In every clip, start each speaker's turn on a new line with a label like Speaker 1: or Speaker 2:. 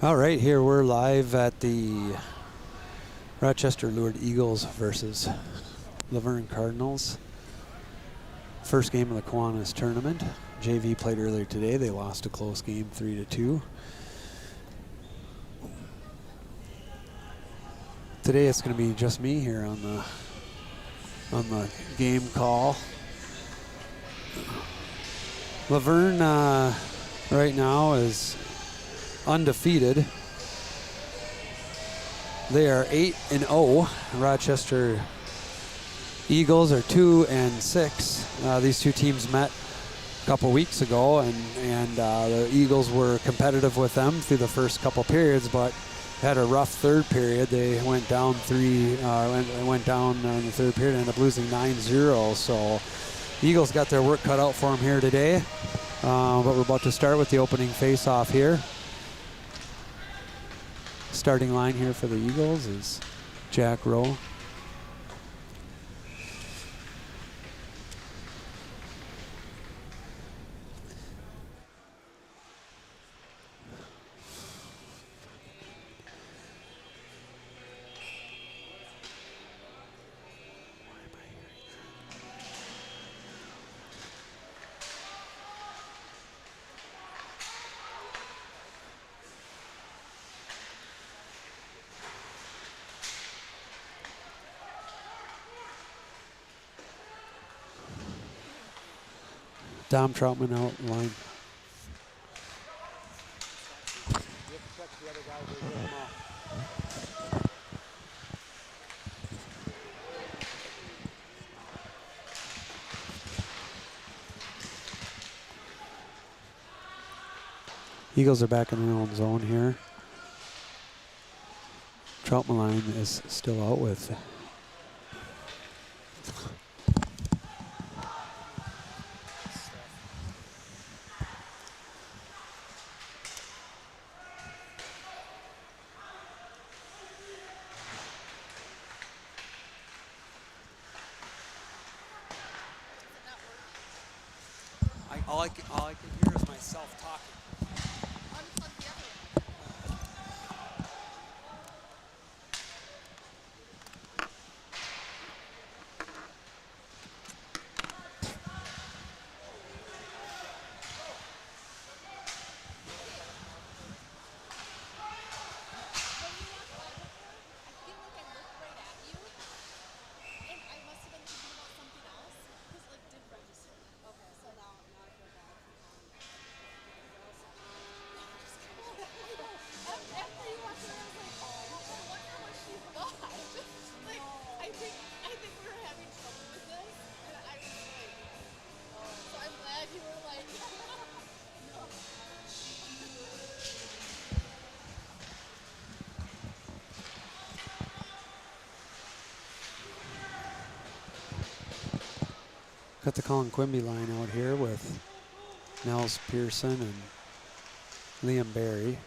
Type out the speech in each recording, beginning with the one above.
Speaker 1: All right, here we're live at the Rochester Lured Eagles versus Luverne Cardinals. First game of the Kiwanis tournament. JV played earlier today. They lost a close game 3-2. Today it's going to be just me here on the game call. Luverne right now is undefeated. They are 8-0. Rochester Eagles are 2-6. These two teams met a couple weeks ago, and the Eagles were competitive with them through the first couple periods, but had a rough third period. They went down went down in the third period and ended up losing 9-0. So the Eagles got their work cut out for them here today. But we're about to start with the opening face-off here. Starting line here for the Eagles is Jack Rowe. Dom Troutman out line. Eagles are back in their own zone here. Troutman line is still out with all I can hear is myself talking. Got the Colin Quimby line out here with Nels Pearson and Liam Barry.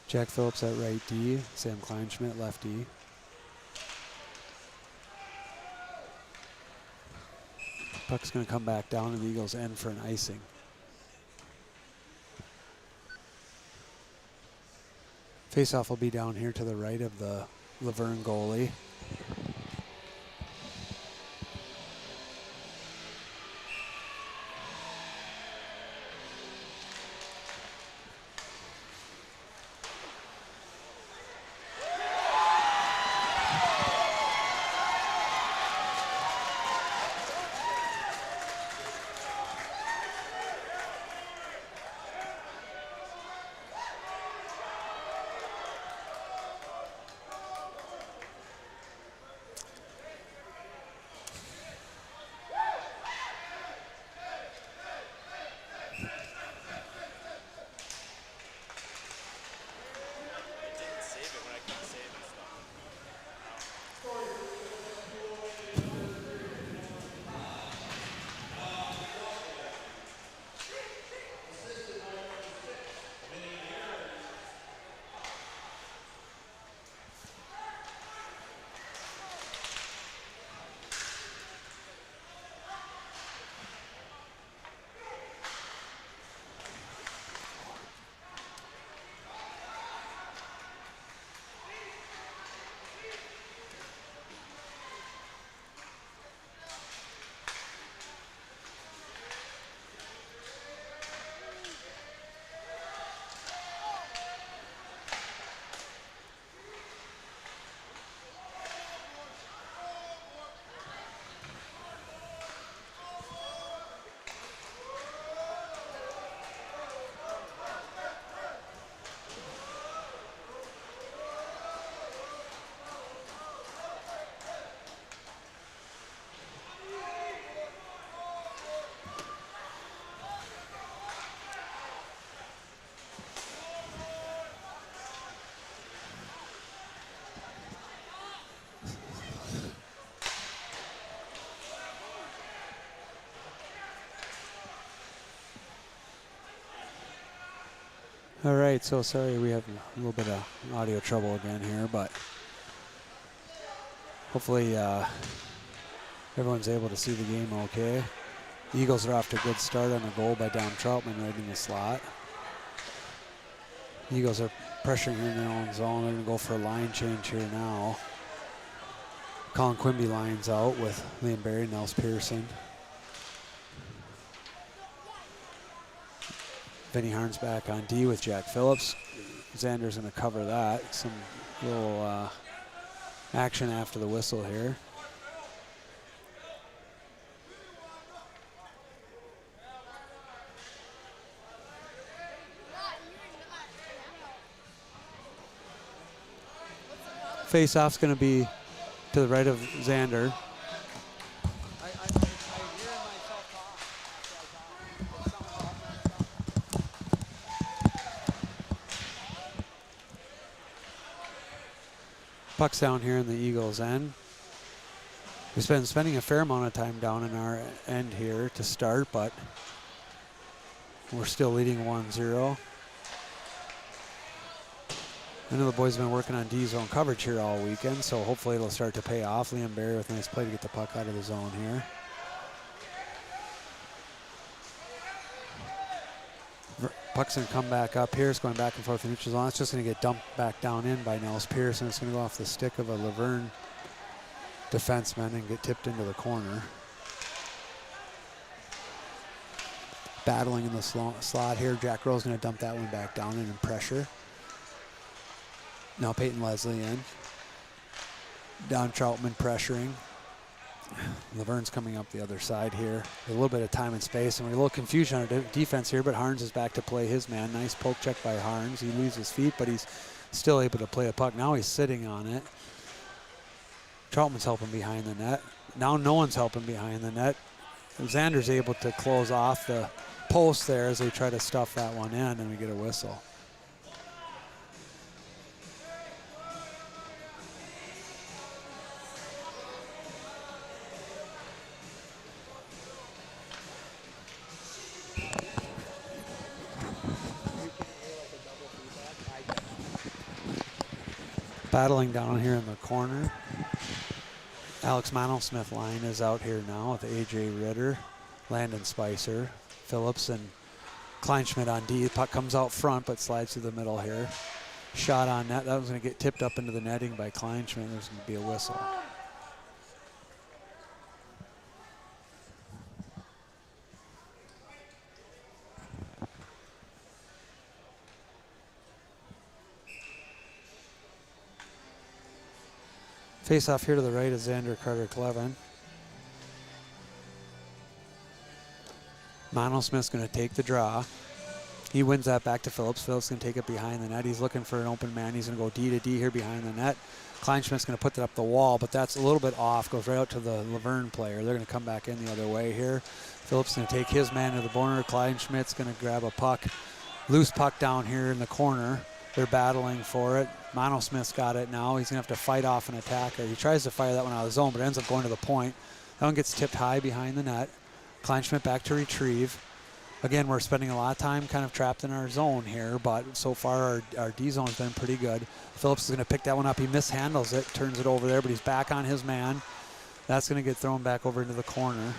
Speaker 1: Jack Phillips at right D, Sam Kleinschmidt left D. Puck's going to come back down and the Eagles end for an icing. Faceoff will be down here to the right of the Luverne goalie. All right, so sorry we have a little bit of audio trouble again here, but hopefully everyone's able to see the game okay. The Eagles are off to a good start on a goal by Dom Troutman right in the slot. The Eagles are pressuring here in their own zone. They're going to go for a line change here now. Colin Quimby lines out with Liam Barry and Nels Pearson. Vinny Harns back on D with Jack Phillips. Xander's going to cover that. Some little action after the whistle here. Face-off's going to be to the right of Xander. Puck's down here in the Eagles' end. We've been spending a fair amount of time down in our end here to start, but we're still leading 1-0. I know the boys have been working on D-zone coverage here all weekend, so hopefully it'll start to pay off. Liam Barry with a nice play to get the puck out of the zone here. Puck's going to come back up here. It's going back and forth in neutral zone. It's just going to get dumped back down in by Nels Pearson. It's going to go off the stick of a Luverne defenseman and get tipped into the corner. Battling in the slot here. Jack Rowe's going to dump that one back down in pressure. Now Peyton Leslie in. Don Troutman pressuring. Laverne's coming up the other side here. A little bit of time and space, and we're a little confusion on our defense here, but Harns is back to play his man. Nice poke check by Harns. He leaves his feet, but he's still able to play a puck. Now he's sitting on it. Troutman's helping behind the net. Now no one's helping behind the net. Xander's able to close off the post there as they try to stuff that one in, and we get a whistle. Battling down here in the corner. Alex Manosmith line is out here now with A.J. Ritter, Landon Spicer, Phillips, and Kleinschmidt on D. The puck comes out front but slides through the middle here. Shot on net. That was going to get tipped up into the netting by Kleinschmidt. There's going to be a whistle. Face off here to the right of Xander Carter-Clevin. Manosmith's going to take the draw. He wins that back to Phillips. Phillips going to take it behind the net. He's looking for an open man. He's going to go D to D here behind the net. Kleinschmidt's going to put that up the wall, but that's a little bit off. Goes right out to the Luverne player. They're going to come back in the other way here. Phillips going to take his man to the corner. Kleinschmidt's going to grab a puck. Loose puck down here in the corner. They're battling for it. Manosmith's got it now. He's going to have to fight off an attacker. He tries to fire that one out of the zone, but ends up going to the point. That one gets tipped high behind the net. Kleinschmidt back to retrieve. Again, we're spending a lot of time kind of trapped in our zone here, but so far our D-zone's been pretty good. Phillips is going to pick that one up. He mishandles it, turns it over there, but he's back on his man. That's going to get thrown back over into the corner.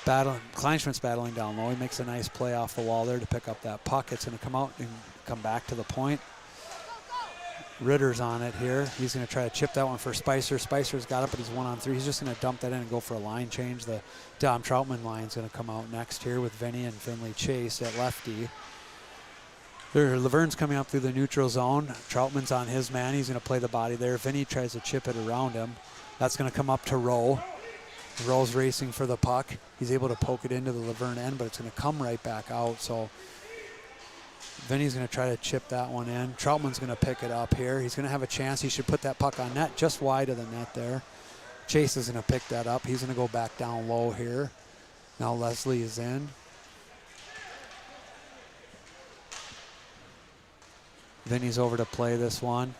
Speaker 1: Kleinschmidt's battling down low. He makes a nice play off the wall there to pick up that puck. It's going to come out and come back to the point. Ritter's on it here. He's going to try to chip that one for Spicer. Spicer's got it, but he's 1-on-3. He's just going to dump that in and go for a line change. The Dom Troutman line's going to come out next here with Vinny and Finley Chase at lefty. Laverne's coming up through the neutral zone. Troutman's on his man. He's going to play the body there. Vinny tries to chip it around him. That's going to come up to Rowe. Rowe's racing for the puck. He's able to poke it into the Luverne end, but it's going to come right back out. So Vinny's going to try to chip that one in. Troutman's going to pick it up here. He's going to have a chance. He should put that puck on net, just wide of the net there. Chase is going to pick that up. He's going to go back down low here. Now Leslie is in. Vinny's over to play this one.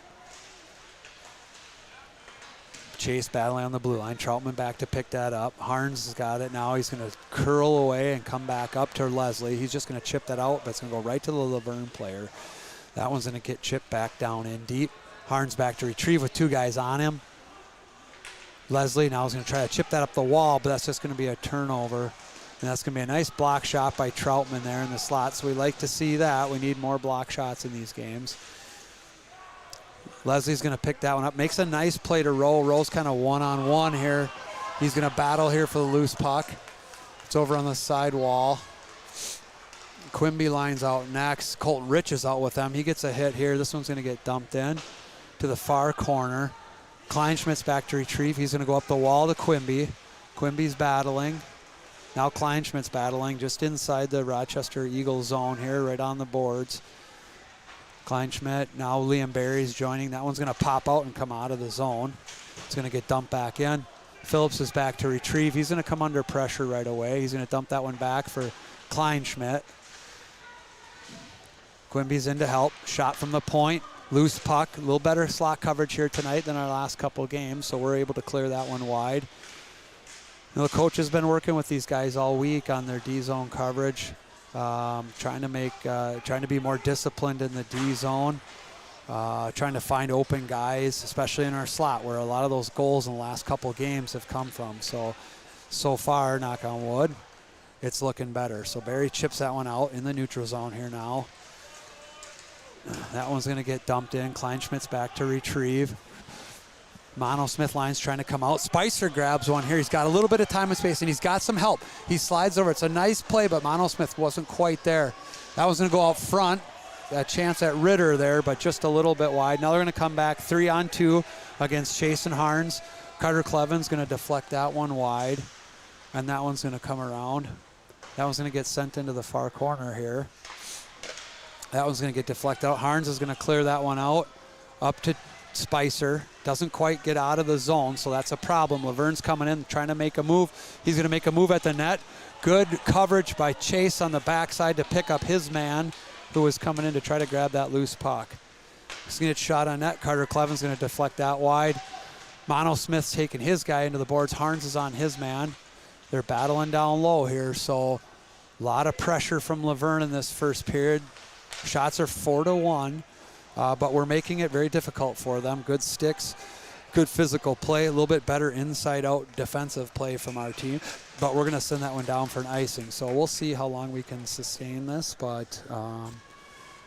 Speaker 1: Chase battling on the blue line. Troutman back to pick that up. Harns has got it now. He's going to curl away and come back up to Leslie. He's just going to chip that out, but it's going to go right to the Luverne player. That one's going to get chipped back down in deep. Harns back to retrieve with 2 guys on him. Leslie now is going to try to chip that up the wall, but that's just going to be a turnover. And that's going to be a nice block shot by Troutman there in the slot. So we like to see that. We need more block shots in these games. Leslie's going to pick that one up. Makes a nice play to Rowe. Rowe's kind of one-on-one here. He's going to battle here for the loose puck. It's over on the side wall. Quimby lines out next. Colton Rich is out with them. He gets a hit here. This one's going to get dumped in to the far corner. Kleinschmidt's back to retrieve. He's going to go up the wall to Quimby. Quimby's battling. Now Kleinschmidt's battling just inside the Rochester Eagles zone here, right on the boards. Kleinschmidt, now Liam Barry's joining. That one's going to pop out and come out of the zone. It's going to get dumped back in. Phillips is back to retrieve. He's going to come under pressure right away. He's going to dump that one back for Kleinschmidt. Quimby's in to help. Shot from the point. Loose puck. A little better slot coverage here tonight than our last couple of games, so we're able to clear that one wide. You know, the coach has been working with these guys all week on their D-zone coverage, trying to be more disciplined in the D-zone, trying to find open guys, especially in our slot, where a lot of those goals in the last couple of games have come from. So far, knock on wood, it's looking better. So Barry chips that one out in the neutral zone here now. That one's going to get dumped in. Kleinschmidt's back to retrieve. Mono Smith line's trying to come out. Spicer grabs one here. He's got a little bit of time and space, and he's got some help. He slides over. It's a nice play, but Mono Smith wasn't quite there. That was going to go out front. A chance at Ritter there, but just a little bit wide. Now they're going to come back 3-on-2 against Chase and Harns. Carter Cleven's going to deflect that one wide, and that one's going to come around. That one's going to get sent into the far corner here. That one's going to get deflected out. Harns is going to clear that one out. Up to Spicer. Doesn't quite get out of the zone, so that's a problem. Luverne's coming in, trying to make a move. He's going to make a move at the net. Good coverage by Chase on the backside to pick up his man, who was coming in to try to grab that loose puck. He's going to get shot on net. Carter Cleven's going to deflect that wide. Mono Smith's taking his guy into the boards. Harns is on his man. They're battling down low here, so a lot of pressure from Luverne in this first period. Shots are 4-1, but we're making it very difficult for them. Good sticks, good physical play, a little bit better inside-out defensive play from our team, but we're going to send that one down for an icing. So we'll see how long we can sustain this, but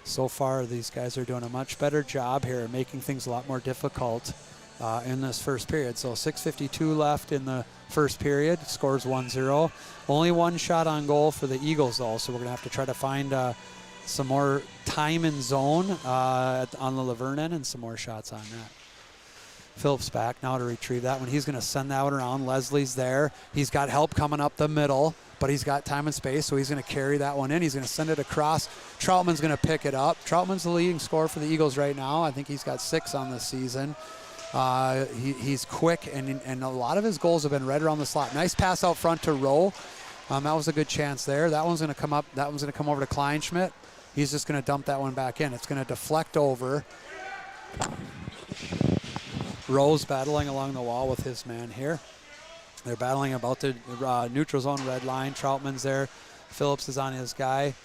Speaker 1: so far these guys are doing a much better job here, making things a lot more difficult in this first period. So 6:52 left in the first period, scores 1-0. Only one shot on goal for the Eagles, though, so we're going to have to try to find some more time in zone on the Luverne end and some more shots on that. Phillips back now to retrieve that one. He's going to send that one around. Leslie's there. He's got help coming up the middle, but he's got time and space, so he's going to carry that one in. He's going to send it across. Troutman's going to pick it up. Troutman's the leading scorer for the Eagles right now. I think he's got 6 on the season. He's quick, and a lot of his goals have been right around the slot. Nice pass out front to Rowe. That was a good chance there. That one's going to come up. That one's going to come over to Kleinschmidt. He's just going to dump that one back in. It's going to deflect over. Rowe's battling along the wall with his man here. They're battling about the neutral zone red line. Troutman's there. Phillips is on his guy.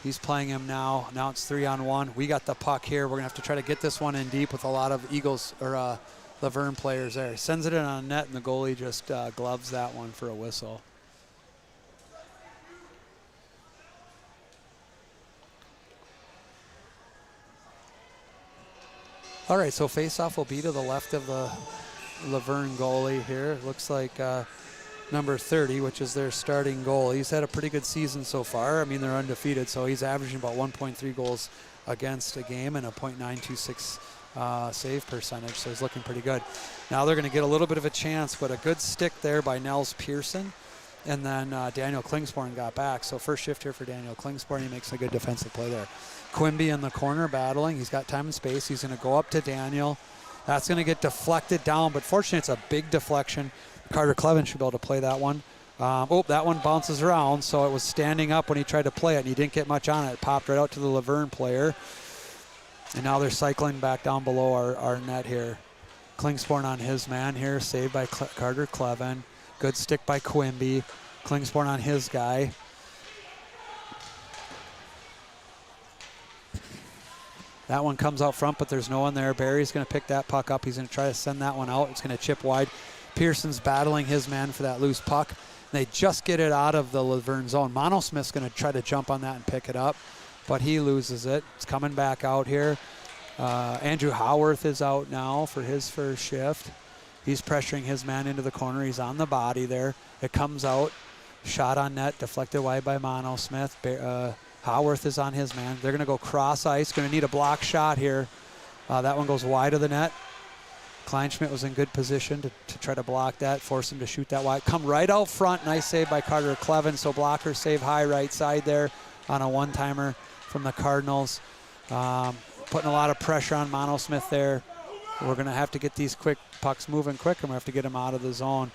Speaker 1: He's playing him now. Now it's 3-on-1. We got the puck here. We're going to have to try to get this one in deep with a lot of Eagles or Luverne players there. He sends it in on net, and the goalie just gloves that one for a whistle. All right, so face-off will be to the left of the Luverne goalie here. It looks like number 30, which is their starting goal. He's had a pretty good season so far. I mean, they're undefeated, so he's averaging about 1.3 goals against a game and a .926 save percentage, so he's looking pretty good. Now they're going to get a little bit of a chance, but a good stick there by Nels Pearson, and then Daniel Klingsporn got back. So first shift here for Daniel Klingsporn. He makes a good defensive play there. Quimby in the corner battling. He's got time and space. He's going to go up to Daniel. That's going to get deflected down, but fortunately it's a big deflection. Carter Cleven should be able to play that one. That one bounces around, so it was standing up when he tried to play it, and he didn't get much on it. It popped right out to the Luverne player. And now they're cycling back down below our net here. Klingsporn on his man here, saved by Carter Cleven. Good stick by Quimby. Klingsporn on his guy. That one comes out front, but there's no one there. Barry's going to pick that puck up. He's going to try to send that one out. It's going to chip wide. Pearson's battling his man for that loose puck. They just get it out of the Luverne zone. Monosmith's going to try to jump on that and pick it up, but he loses it. It's coming back out here. Andrew Howarth is out now for his first shift. He's pressuring his man into the corner. He's on the body there. It comes out. Shot on net, deflected wide by Monosmith. Howarth is on his man. They're going to go cross ice. Going to need a block shot here. That one goes wide of the net. Kleinschmidt was in good position to try to block that, force him to shoot that wide. Come right out front. Nice save by Carter Clevin. So blocker save high right side there on a one-timer from the Cardinals. Putting a lot of pressure on Monosmith there. We're going to have to get these quick pucks moving quick, and we have to get them out of the zone.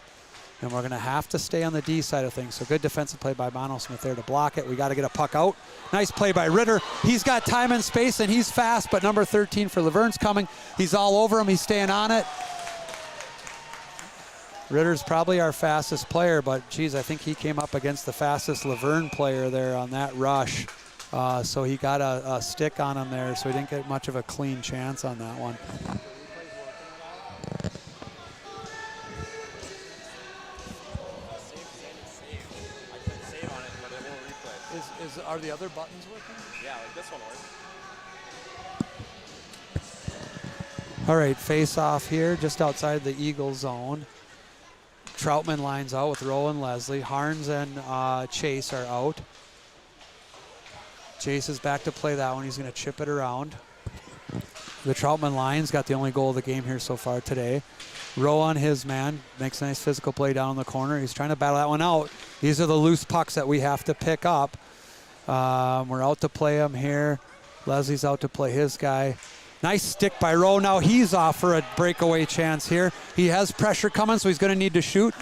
Speaker 1: And we're going to have to stay on the D side of things. So good defensive play by Monosmith there to block it. We got to get a puck out. Nice play by Ritter. He's got time and space, and he's fast, but number 13 for Luverne's coming. He's all over him. He's staying on it. Ritter's probably our fastest player, but, geez, I think he came up against the fastest Luverne player there on that rush. So he got a stick on him there, so he didn't get much of a clean chance on that one. Are the other buttons working?
Speaker 2: Yeah, like this one works.
Speaker 1: All right, face off here just outside the Eagle zone. Troutman lines out with Rowan Leslie. Harns and Chase are out. Chase is back to play that one. He's going to chip it around. The Troutman Lions got the only goal of the game here so far today. Rowan, his man, makes a nice physical play down in the corner. He's trying to battle that one out. These are the loose pucks that we have to pick up. We're out to play him here. Leslie's out to play his guy. Nice stick by Rowe. Now he's off for a breakaway chance here. He has pressure coming, so he's going to need to shoot.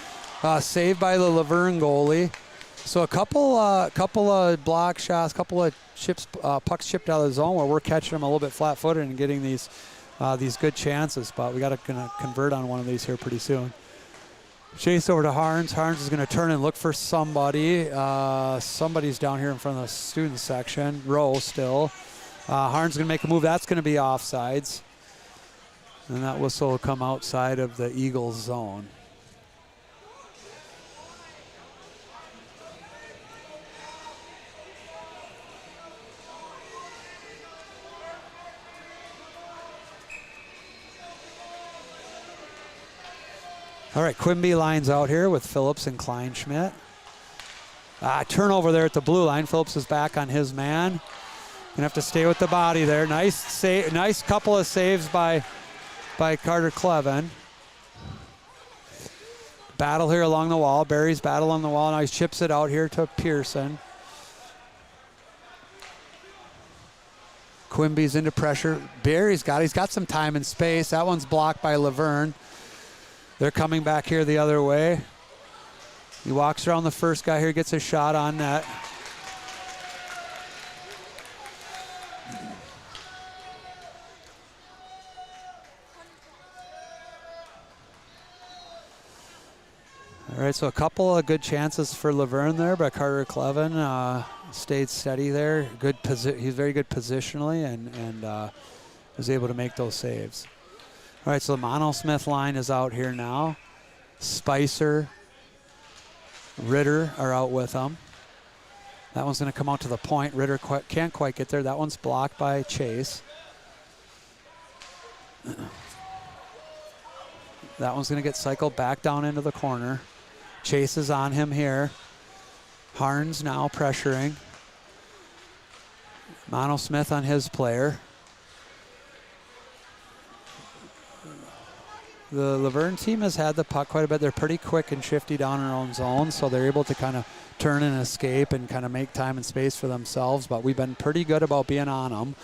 Speaker 1: Saved by the Luverne goalie. So a couple of block shots, couple of pucks chipped out of the zone where we're catching them a little bit flat-footed and getting these good chances. But we got to convert on one of these here pretty soon. Chase over to Harns. Harns is going to turn and look for somebody. Somebody's down here in front of the student section. Rowe still. Harns is going to make a move. That's going to be offsides. And that whistle will come outside of the Eagles zone. All right, Quimby lines out here with Phillips and Kleinschmidt. Turnover there at the blue line. Phillips is back on his man. Gonna have to stay with the body there. Nice save, nice couple of saves by Carter Clevin. Battle here along the wall. Barry's battle on the wall. Now he chips it out here to Pearson. Quimby's into pressure. Barry's got some time and space. That one's blocked by Luverne. They're coming back here the other way. He walks around the first guy here, gets a shot on net. All right, so a couple of good chances for Luverne there, but Carter Clevin stayed steady there. He's very good positionally and was able to make those saves. All right, so the Monosmith line is out here now. Spicer, Ritter are out with them. That one's going to come out to the point. Ritter can't quite get there. That one's blocked by Chase. That one's going to get cycled back down into the corner. Chase is on him here. Harns now pressuring. Monosmith on his player. The Luverne team has had the puck quite a bit. They're pretty quick and shifty down in their own zone, so they're able to kind of turn and escape and kind of make time and space for themselves. But we've been pretty good about being on them.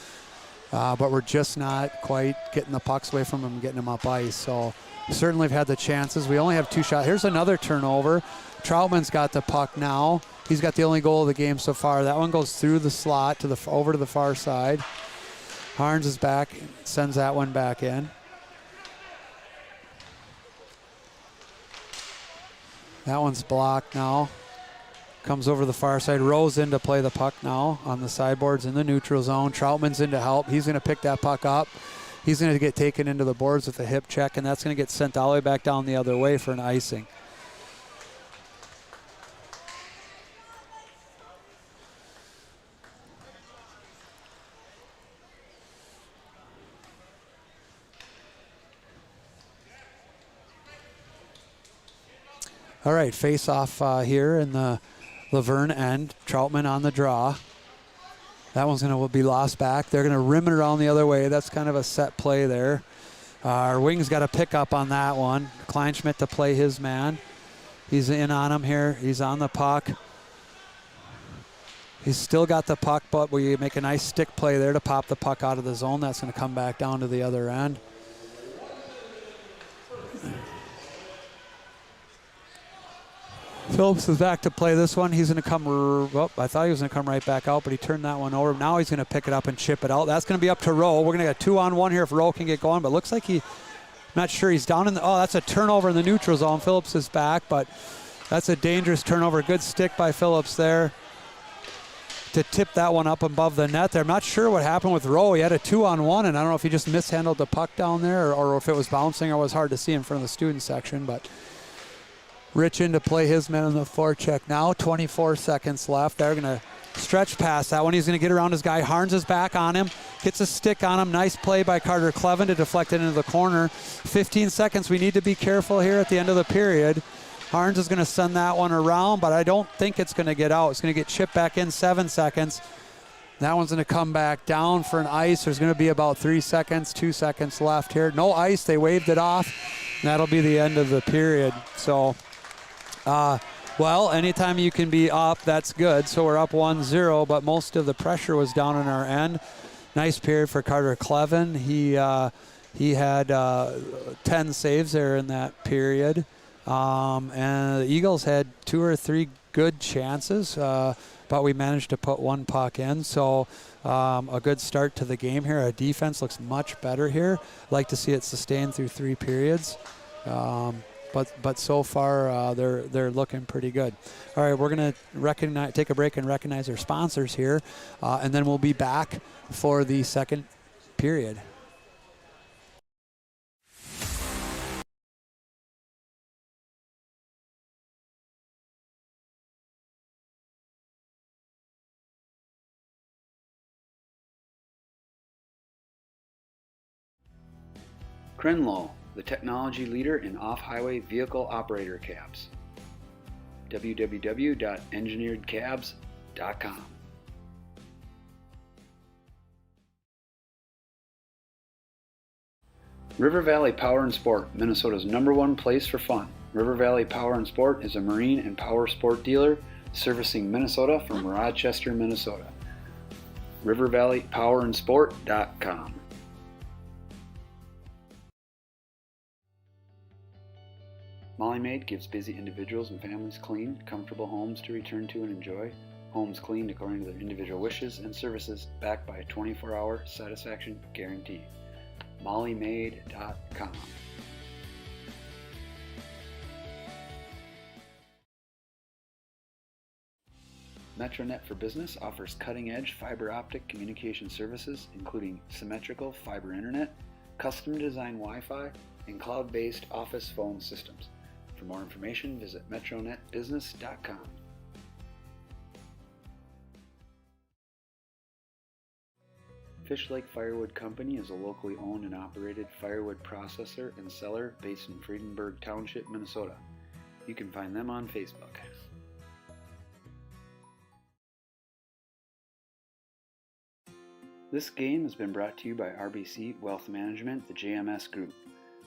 Speaker 1: But we're just not quite getting the pucks away from them and getting them up ice. So certainly have had the chances. We only have 2 shots. Here's another turnover. Troutman's got the puck now. He's got the only goal of the game so far. That one goes through the slot over to the far side. Harns is back, sends that one back in. That one's blocked now. Comes over the far side. Rose in to play the puck now on the sideboards in the neutral zone. Troutman's in to help. He's going to pick that puck up. He's going to get taken into the boards with a hip check, and that's going to get sent all the way back down the other way for an icing. All right, face off here in the Luverne end. Troutman on the draw. That one's going to be lost back. They're going to rim it around the other way. That's kind of a set play there. Our wings got a pick up on that one. Kleinschmidt to play his man. He's in on him here. He's on the puck. He's still got the puck, but we make a nice stick play there to pop the puck out of the zone. That's going to come back down to the other end. Phillips is back to play this one. He's going to come, I thought he was going to come right back out, but he turned that one over. Now he's going to pick it up and chip it out. That's going to be up to Rowe. We're going to get 2-on-1 here if Rowe can get going, but looks like not sure he's down in the, that's a turnover in the neutral zone. Phillips is back, but that's a dangerous turnover. Good stick by Phillips there to tip that one up above the net there. I'm not sure what happened with Rowe. He had a 2-on-1, and I don't know if he just mishandled the puck down there or if it was bouncing or was hard to see in front of the student section, but Rich in to play his man on the forecheck now. 24 seconds left. They're going to stretch past that one. He's going to get around his guy. Harns is back on him. Gets a stick on him. Nice play by Carter Clevin to deflect it into the corner. 15 seconds. We need to be careful here at the end of the period. Harns is going to send that one around, but I don't think it's going to get out. It's going to get chipped back in. 7 seconds. That one's going to come back down for an ice. There's going to be about 3 seconds, 2 seconds left here. No ice. They waved it off. And that'll be the end of the period. So, well, anytime you can be up, that's good. So we're up 1-0, but most of the pressure was down on our end. Nice period for Carter Clevin. He had 10 saves there in that period. And the Eagles had 2 or 3 good chances, but we managed to put one puck in. So a good start to the game here. Our defense looks much better here. Like to see it sustained through 3 periods. But so far they're looking pretty good. All right, we're going to take a break and recognize our sponsors here, and then we'll be back for the second period.
Speaker 3: Crenlow, the technology leader in off-highway vehicle operator cabs. www.engineeredcabs.com. River Valley Power and Sport, Minnesota's #1 place for fun. River Valley Power and Sport is a marine and power sport dealer servicing Minnesota from Rochester, Minnesota. rivervalleypowerandsport.com. Molly Maid gives busy individuals and families clean, comfortable homes to return to and enjoy. Homes cleaned according to their individual wishes and services, backed by a 24-hour satisfaction guarantee. mollymaid.com. MetroNet for Business offers cutting-edge fiber optic communication services, including symmetrical fiber internet, custom-designed Wi-Fi, and cloud-based office phone systems. For more information, visit metronetbusiness.com. Fish Lake Firewood Company is a locally owned and operated firewood processor and seller based in Friedenberg Township, Minnesota. You can find them on Facebook. This game has been brought to you by RBC Wealth Management, the JMS Group.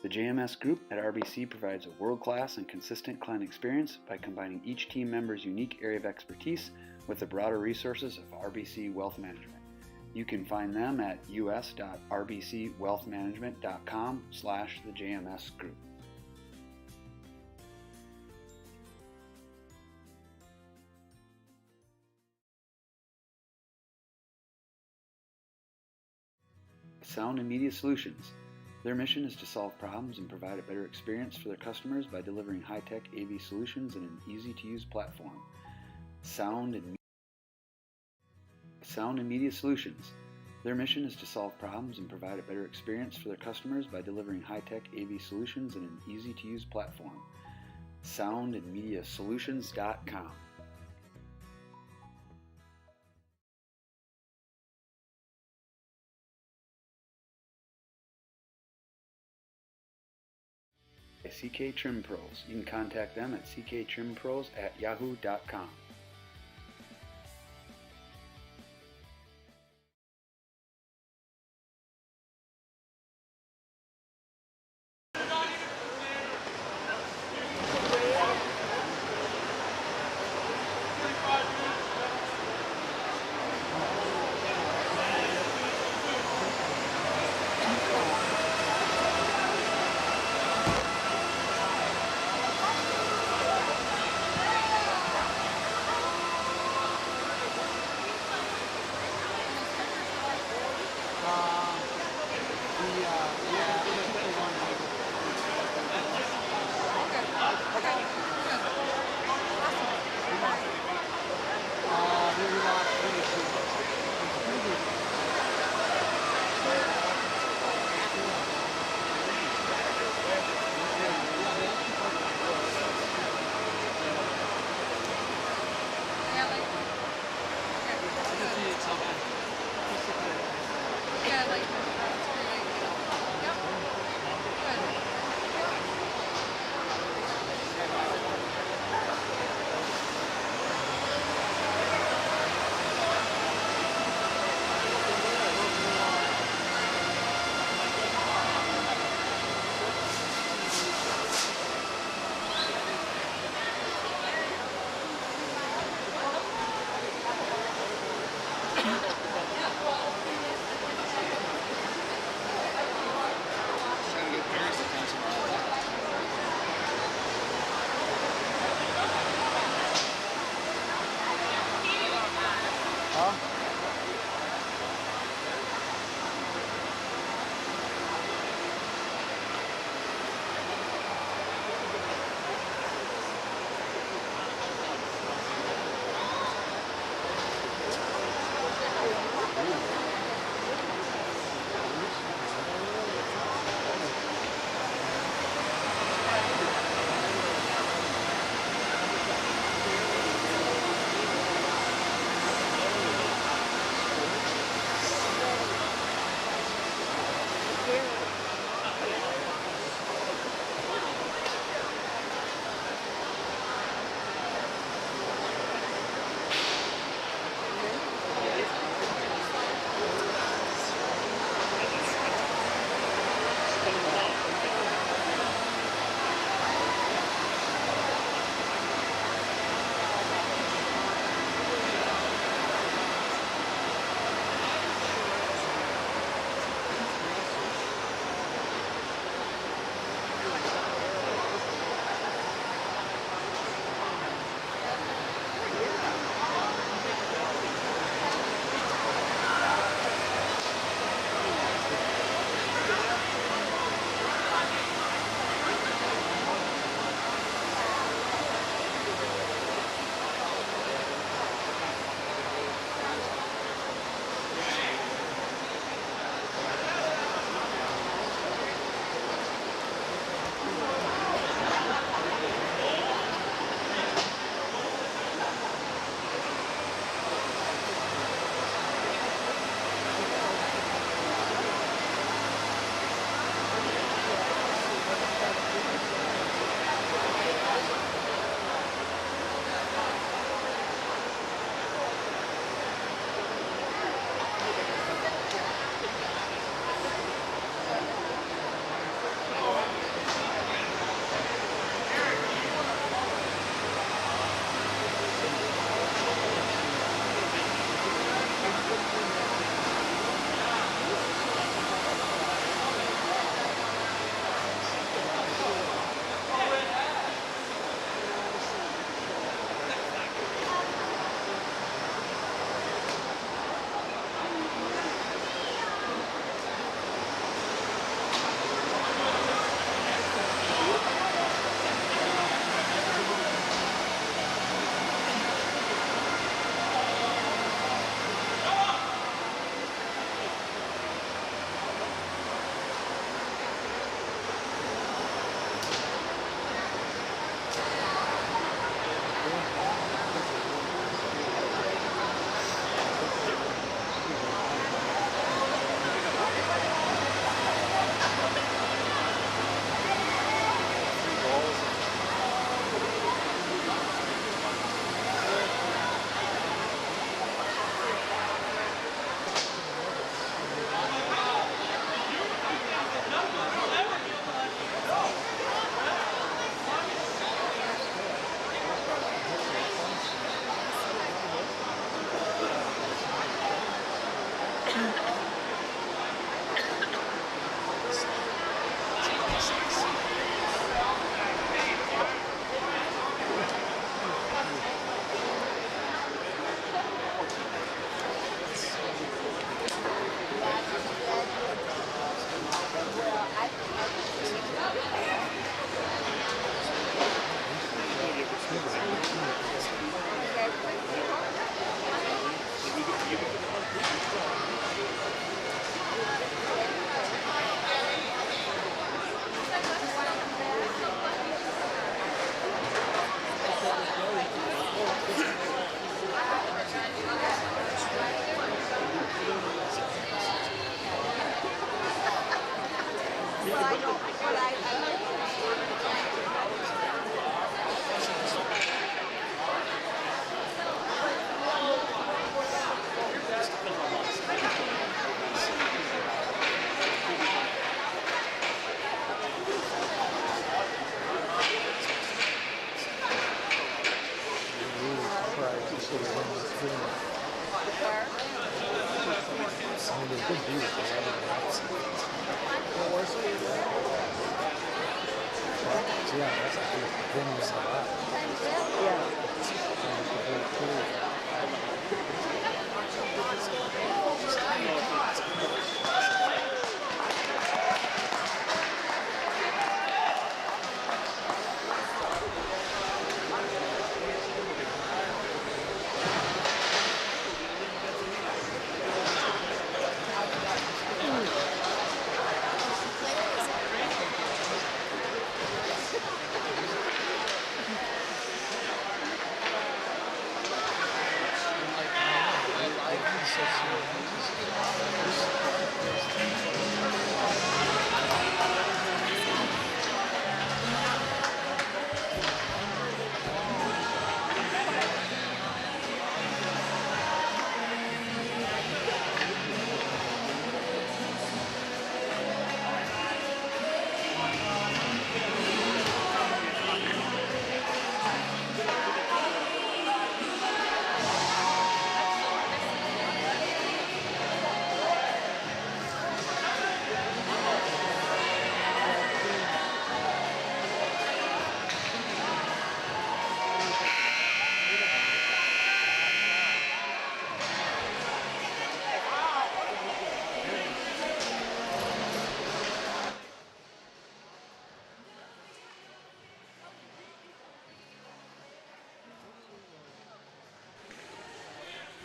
Speaker 3: The JMS Group at RBC provides a world-class and consistent client experience by combining each team member's unique area of expertise with the broader resources of RBC Wealth Management. You can find them at us.rbcwealthmanagement.com/the JMS Group. Sound and Media Solutions. Their mission is to solve problems and provide a better experience for their customers by delivering high-tech AV solutions in an easy-to-use platform. Sound and Media Solutions. Their mission is to solve problems and provide a better experience for their customers by delivering high-tech AV solutions in an easy-to-use platform. soundandmediasolutions.com. CK Trim Pros. You can contact them at cktrimpros@yahoo.com.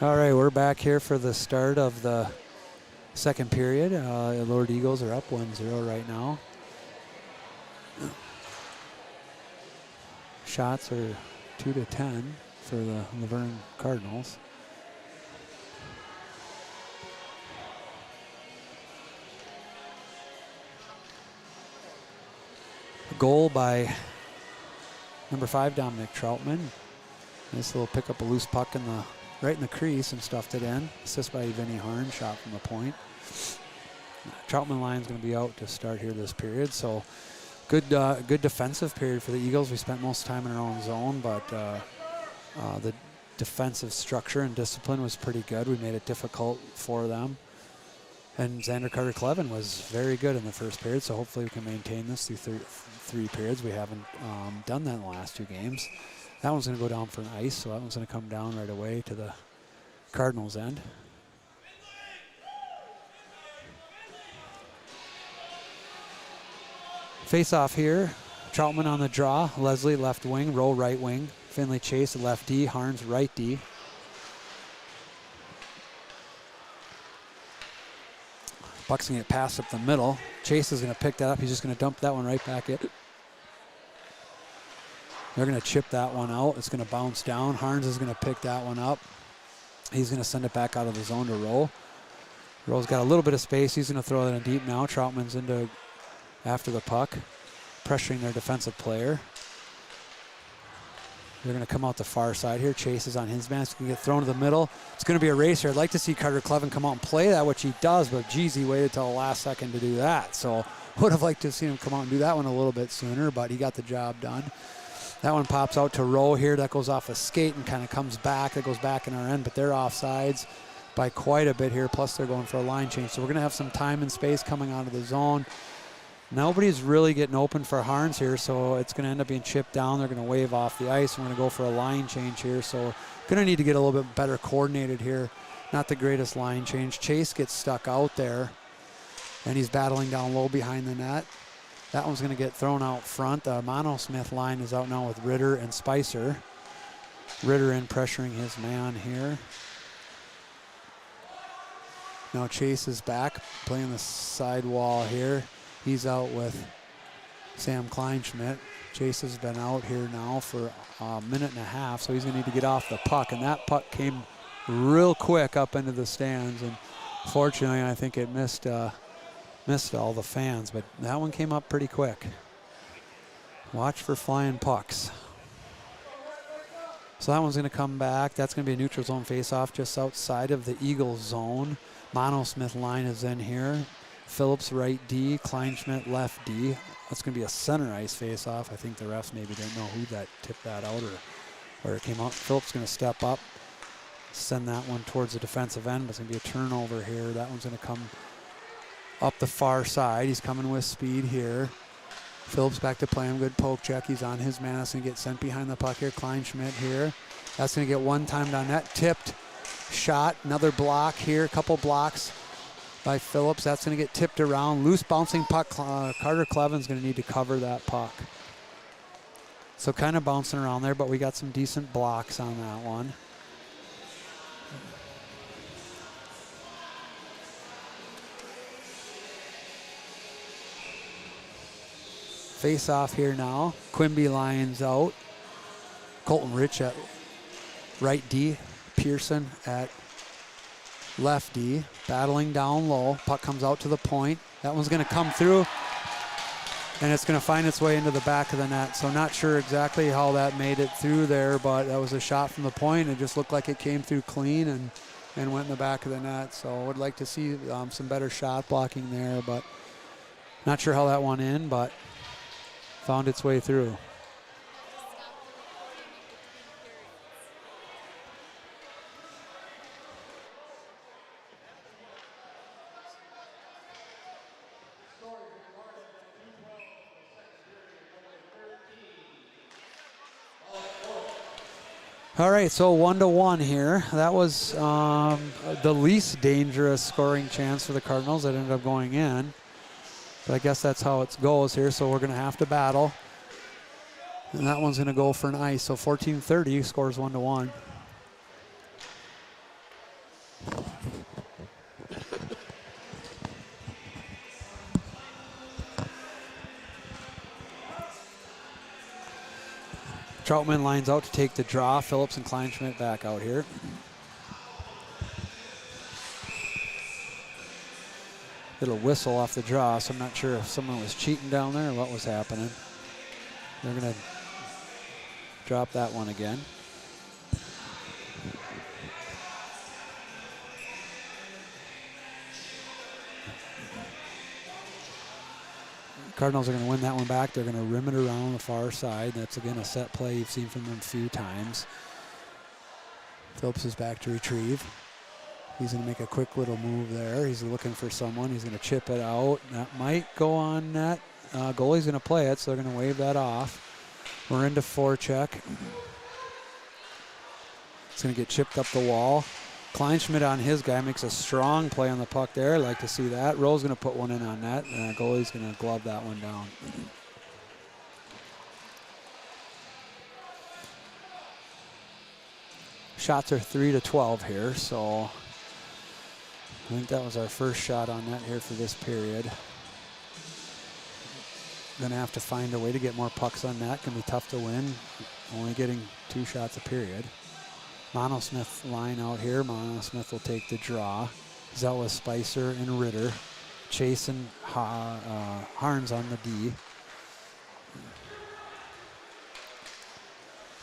Speaker 1: All right, we're back here for the start of the second period. Lord Eagles are up 1-0 right now. Shots are 2-10 for the Luverne Cardinals. A goal by number 5, Dominic Troutman. Nice little pick up a loose puck in the right in the crease and stuffed it in. Assist by Vinny Harn, shot from the point. Troutman line's going to be out to start here this period, so good defensive period for the Eagles. We spent most of the time in our own zone, but the defensive structure and discipline was pretty good. We made it difficult for them. And Xander Carter-Clevin was very good in the first period, so hopefully we can maintain this through three periods. We haven't done that in the last 2 games. That one's going to go down for an ice, so that one's going to come down right away to the Cardinals' end. Face-off here. Troutman on the draw. Leslie left wing, Rowe right wing. Finley Chase left D, Harns right D. Buck's going to get passed up the middle. Chase is going to pick that up. He's just going to dump that one right back in. They're going to chip that one out. It's going to bounce down. Harns is going to pick that one up. He's going to send it back out of the zone to Rowe. Rowe's got a little bit of space. He's going to throw it in deep now. Troutman's into after the puck, pressuring their defensive player. They're going to come out the far side here. Chase is on his man. It's going to get thrown to the middle. It's going to be a race here. I'd like to see Carter-Clevin come out and play that, which he does, but geez, he waited till the last second to do that. So would have liked to have seen him come out and do that one a little bit sooner, but he got the job done. That one pops out to Rowe here. That goes off a skate and kind of comes back. That goes back in our end, but they're offsides by quite a bit here, plus they're going for a line change. So we're going to have some time and space coming out of the zone. Nobody's really getting open for Harns here, so it's going to end up being chipped down. They're going to wave off the ice. We're going to go for a line change here, so going to need to get a little bit better coordinated here. Not the greatest line change. Chase gets stuck out there, and he's battling down low behind the net. That one's going to get thrown out front. The Mono-Smith line is out now with Ritter and Spicer. Ritter in pressuring his man here. Now Chase is back, playing the side wall here. He's out with Sam Kleinschmidt. Chase has been out here now for a minute and a half, so he's going to need to get off the puck. And that puck came real quick up into the stands. And fortunately, I think it missed missed all the fans, but that one came up pretty quick. Watch for flying pucks. So that one's going to come back. That's going to be a neutral zone face-off just outside of the Eagles zone. Monosmith line is in here. Phillips right D, Kleinschmidt left D. That's going to be a center ice face-off. I think the refs maybe didn't know who that tipped that out or where it came out. Phillips going to step up, send that one towards the defensive end, but it's going to be a turnover here. That one's going to come up the far side. He's coming with speed here. Phillips back to play him. Good poke check. He's on his man. That's going to get sent behind the puck here. Kleinschmidt here. That's going to get one timed on net. Tipped. Shot. Another block here. A couple blocks by Phillips. That's going to get tipped around. Loose bouncing puck. Carter Cleven's going to need to cover that puck. So kind of bouncing around there, but we got some decent blocks on that one. Face off here now. Quimby lines out. Colton Rich at right D. Pearson at left D. Battling down low. Puck comes out to the point. That one's going to come through. And it's going to find its way into the back of the net. So not sure exactly how that made it through there, but that was a shot from the point. It just looked like it came through clean and went in the back of the net. So I would like to see some better shot blocking there, but not sure how that went in, but found its way through. All right, so 1-1 here. That was the least dangerous scoring chance for the Cardinals that ended up going in. But I guess that's how it goes here, so we're going to have to battle. And that one's going to go for an ice. So 14-30 scores 1-1. Troutman lines out to take the draw. Phillips and Kleinschmidt back out here. Little whistle off the draw, so I'm not sure if someone was cheating down there or what was happening. They're going to drop that one again. Cardinals are going to win that one back. They're going to rim it around the far side. That's, again, a set play you've seen from them a few times. Phillips is back to retrieve. He's going to make a quick little move there. He's looking for someone. He's going to chip it out. That might go on net. Goalie's going to play it, so they're going to wave that off. We're into forecheck. It's going to get chipped up the wall. Kleinschmidt on his guy makes a strong play on the puck there. I'd like to see that. Rowe's going to put one in on net. Goalie's going to glove that one down. Shots are 3-12 here, so I think that was our first shot on net here for this period. Gonna have to find a way to get more pucks on net. Gonna be tough to win. Only getting 2 shots a period. Monosmith line out here. Monosmith will take the draw. He's out with Spicer and Ritter. Chase and Harns on the D.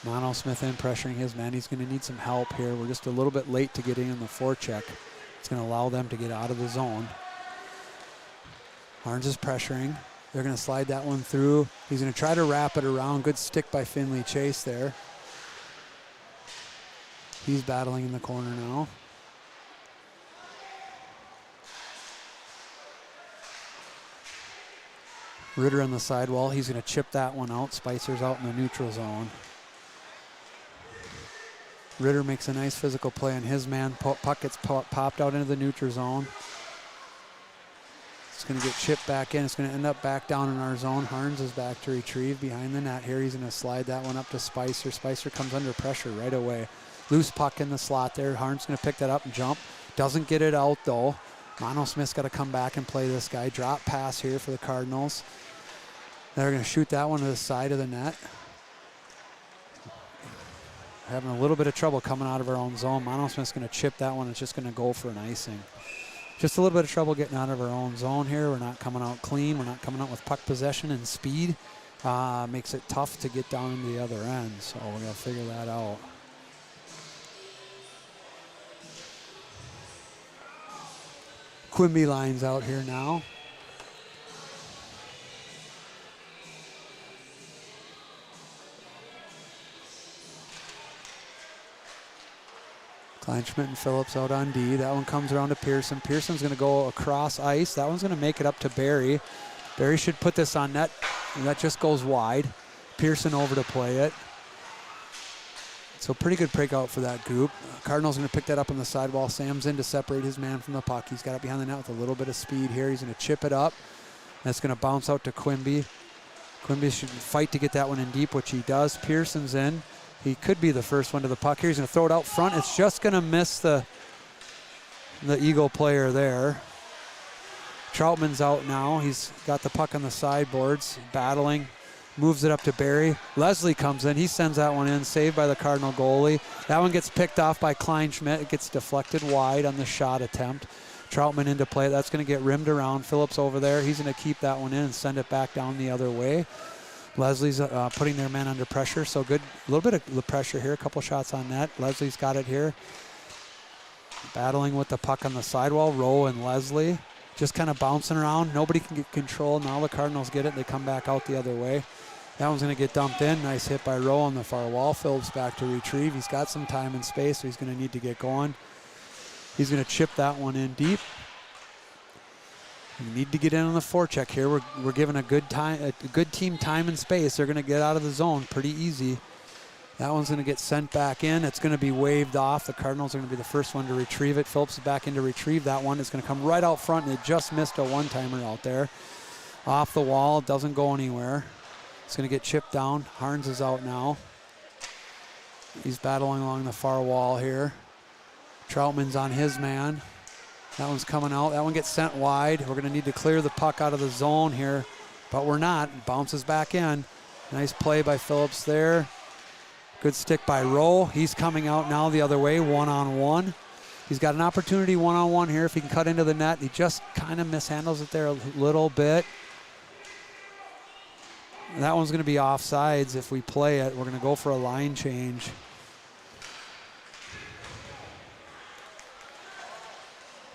Speaker 1: Monosmith in pressuring his man. He's going to need some help here. We're just a little bit late to getting in the forecheck. It's going to allow them to get out of the zone. Harns is pressuring. They're going to slide that one through. He's going to try to wrap it around. Good stick by Finley Chase there. He's battling in the corner now. Ritter on the sidewall. He's going to chip that one out. Spicer's out in the neutral zone. Ritter makes a nice physical play on his man. Puck gets popped out into the neutral zone. It's going to get chipped back in. It's going to end up back down in our zone. Harns is back to retrieve behind the net here. He's going to slide that one up to Spicer. Spicer comes under pressure right away. Loose puck in the slot there. Harns going to pick that up and jump. Doesn't get it out though. Monosmith's got to come back and play this guy. Drop pass here for the Cardinals. They're going to shoot that one to the side of the net. Having a little bit of trouble coming out of our own zone. Monosmith's going to chip that one. It's just going to go for an icing. just a little bit of trouble getting out of our own zone here. We're not coming out clean. We're not coming out with puck possession and speed. Makes it tough to get down into the other end. So we're going to figure that out. Quimby lines out here now. Kleinschmidt and Phillips out on D. That one comes around to Pearson. Pearson's going to go across ice. That one's going to make it up to Barry. Barry should put this on net. And that just goes wide. Pearson over to play it. So pretty good breakout for that group. Cardinals going to pick that up on the sidewall. Sam's in to separate his man from the puck. He's got it behind the net with a little bit of speed here. He's going to chip it up. That's going to bounce out to Quimby. Quimby should fight to get that one in deep, which he does. Pearson's in. He could be the first one to the puck here. He's going to throw it out front. It's just going to miss the Eagle player there. Troutman's out now. He's got the puck on the sideboards, battling, moves it up to Barry. Leslie comes in. He sends that one in, saved by the Cardinal goalie. That one gets picked off by Kleinschmidt. It gets deflected wide on the shot attempt. Troutman into play. That's going to get rimmed around. Phillips over there. He's going to keep that one in and send it back down the other way. Leslie's putting their men under pressure, so good. A little bit of the pressure here, a couple shots on net. Leslie's got it here. Battling with the puck on the sidewall. Rowe and Leslie just kind of bouncing around. Nobody can get control. Now the Cardinals get it. They come back out the other way. That one's going to get dumped in. Nice hit by Rowe on the far wall. Phillips back to retrieve. He's got some time and space, so he's going to need to get going. He's going to chip that one in deep. You need to get in on the forecheck here. We're giving a good team time and space. They're going to get out of the zone pretty easy. That one's going to get sent back in. It's going to be waved off. The Cardinals are going to be the first one to retrieve it. Phillips is back in to retrieve that one. It's going to come right out front, and it just missed a one-timer out there. Off the wall, doesn't go anywhere. It's going to get chipped down. Harns is out now. He's battling along the far wall here. Troutman's on his man. That one's coming out. That one gets sent wide. We're going to need to clear the puck out of the zone here, but we're not. It bounces back in. Nice play by Phillips there. Good stick by Rowe. He's coming out now the other way, one-on-one. He's got an opportunity one-on-one here if he can cut into the net. He just kind of mishandles it there a little bit. That one's going to be offsides if we play it. We're going to go for a line change.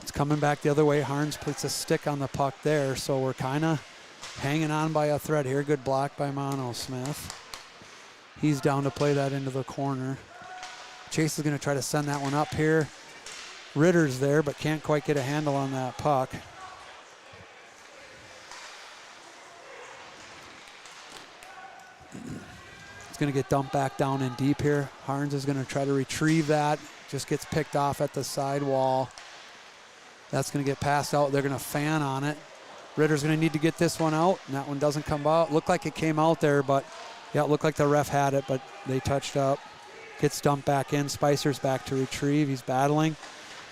Speaker 1: It's coming back the other way. Harns puts a stick on the puck there, so we're kind of hanging on by a thread here. Good block by Mono Smith. He's down to play that into the corner. Chase is going to try to send that one up here. Ritter's there, but can't quite get a handle on that puck. It's going to get dumped back down in deep here. Harns is going to try to retrieve that. Just gets picked off at the side wall. That's going to get passed out. They're going to fan on it. Ritter's going to need to get this one out, and that one doesn't come out. Looked like it came out there, but yeah, it looked like the ref had it, but they touched up. Gets dumped back in. Spicer's back to retrieve. He's battling.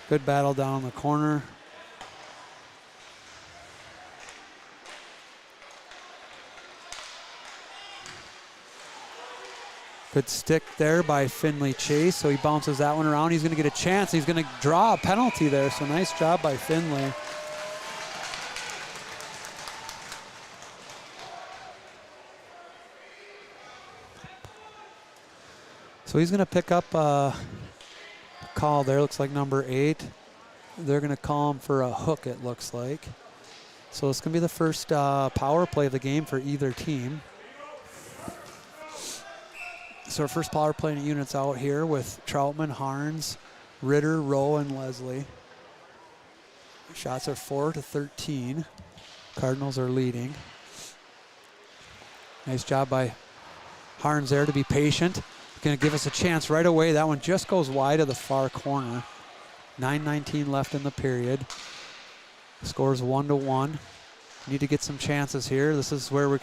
Speaker 1: Good battle down in the corner. Good stick there by Finley Chase, so he bounces that one around. He's going to get a chance. He's going to draw a penalty there, so nice job by Finley. So he's going to pick up a call there. Looks like number 8. They're going to call him for a hook, it looks like. So it's going to be the first power play of the game for either team. So our first power play unit's out here with Troutman, Harns, Ritter, Rowe, and Leslie. Shots are 4-13. Cardinals are leading. Nice job by Harns there to be patient. Going to give us a chance right away. That one just goes wide of the far corner. 9:19 left in the period. Scores 1-1. Need to get some chances here. This is where we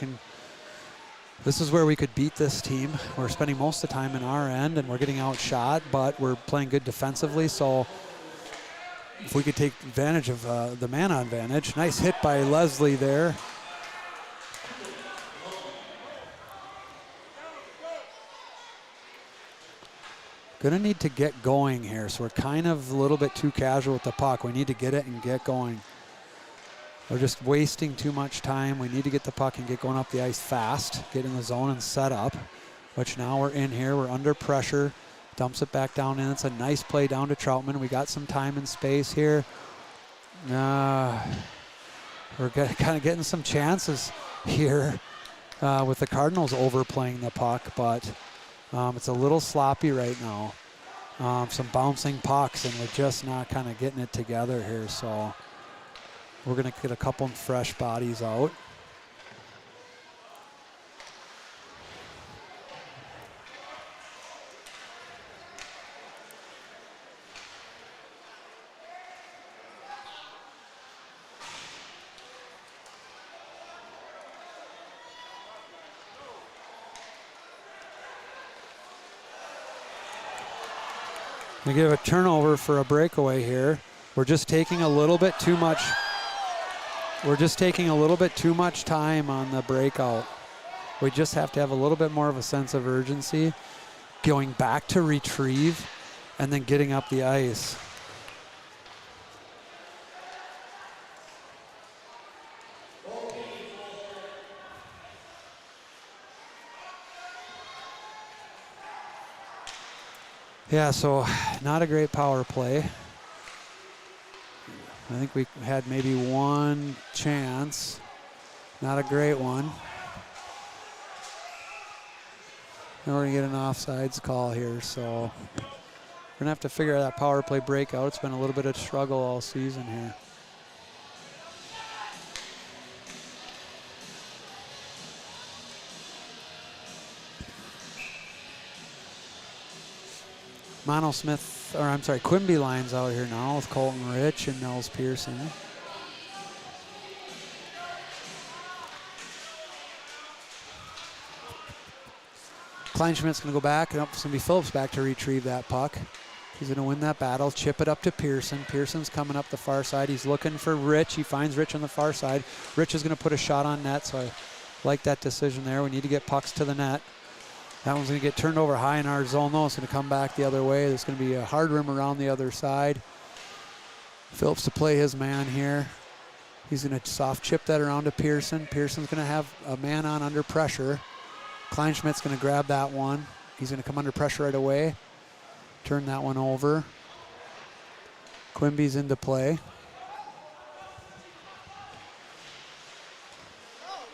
Speaker 1: could beat this team. We're spending most of the time in our end, and we're getting outshot, but we're playing good defensively. So if we could take advantage of the man advantage. Nice hit by Leslie there. Gonna need to get going here. So we're kind of a little bit too casual with the puck. We need to get it and get going. We're just wasting too much time. We need to get the puck and get going up the ice fast, get in the zone and set up, which now we're in here. We're under pressure. Dumps it back down in. It's a nice play down to Troutman. We got some time and space here. We're kind of getting some chances here with the Cardinals overplaying the puck, but it's a little sloppy right now. Some bouncing pucks, and we're just not kind of getting it together here. So we're going to get a couple fresh bodies out. We give a turnover for a breakaway here. We're just taking a little bit too much. We're just taking a little bit too much time on the breakout. We just have to have a little bit more of a sense of urgency, going back to retrieve and then getting up the ice. Yeah, so not a great power play. I think we had maybe one chance. Not a great one. Now we're gonna get an offsides call here, so we're gonna have to figure out that power play breakout. It's been a little bit of struggle all season here. Quimby lines out here now with Colton Rich and Nels Pearson. Kleinschmidt's going to go back, and it's going to be Phillips back to retrieve that puck. He's going to win that battle, chip it up to Pearson. Pearson's coming up the far side. He's looking for Rich. He finds Rich on the far side. Rich is going to put a shot on net, so I like that decision there. We need to get pucks to the net. That one's going to get turned over high in our zone, though. It's going to come back the other way. There's going to be a hard rim around the other side. Phillips to play his man here. He's going to soft chip that around to Pearson. Pearson's going to have a man on under pressure. Kleinschmidt's going to grab that one. He's going to come under pressure right away. Turn that one over. Quimby's into play.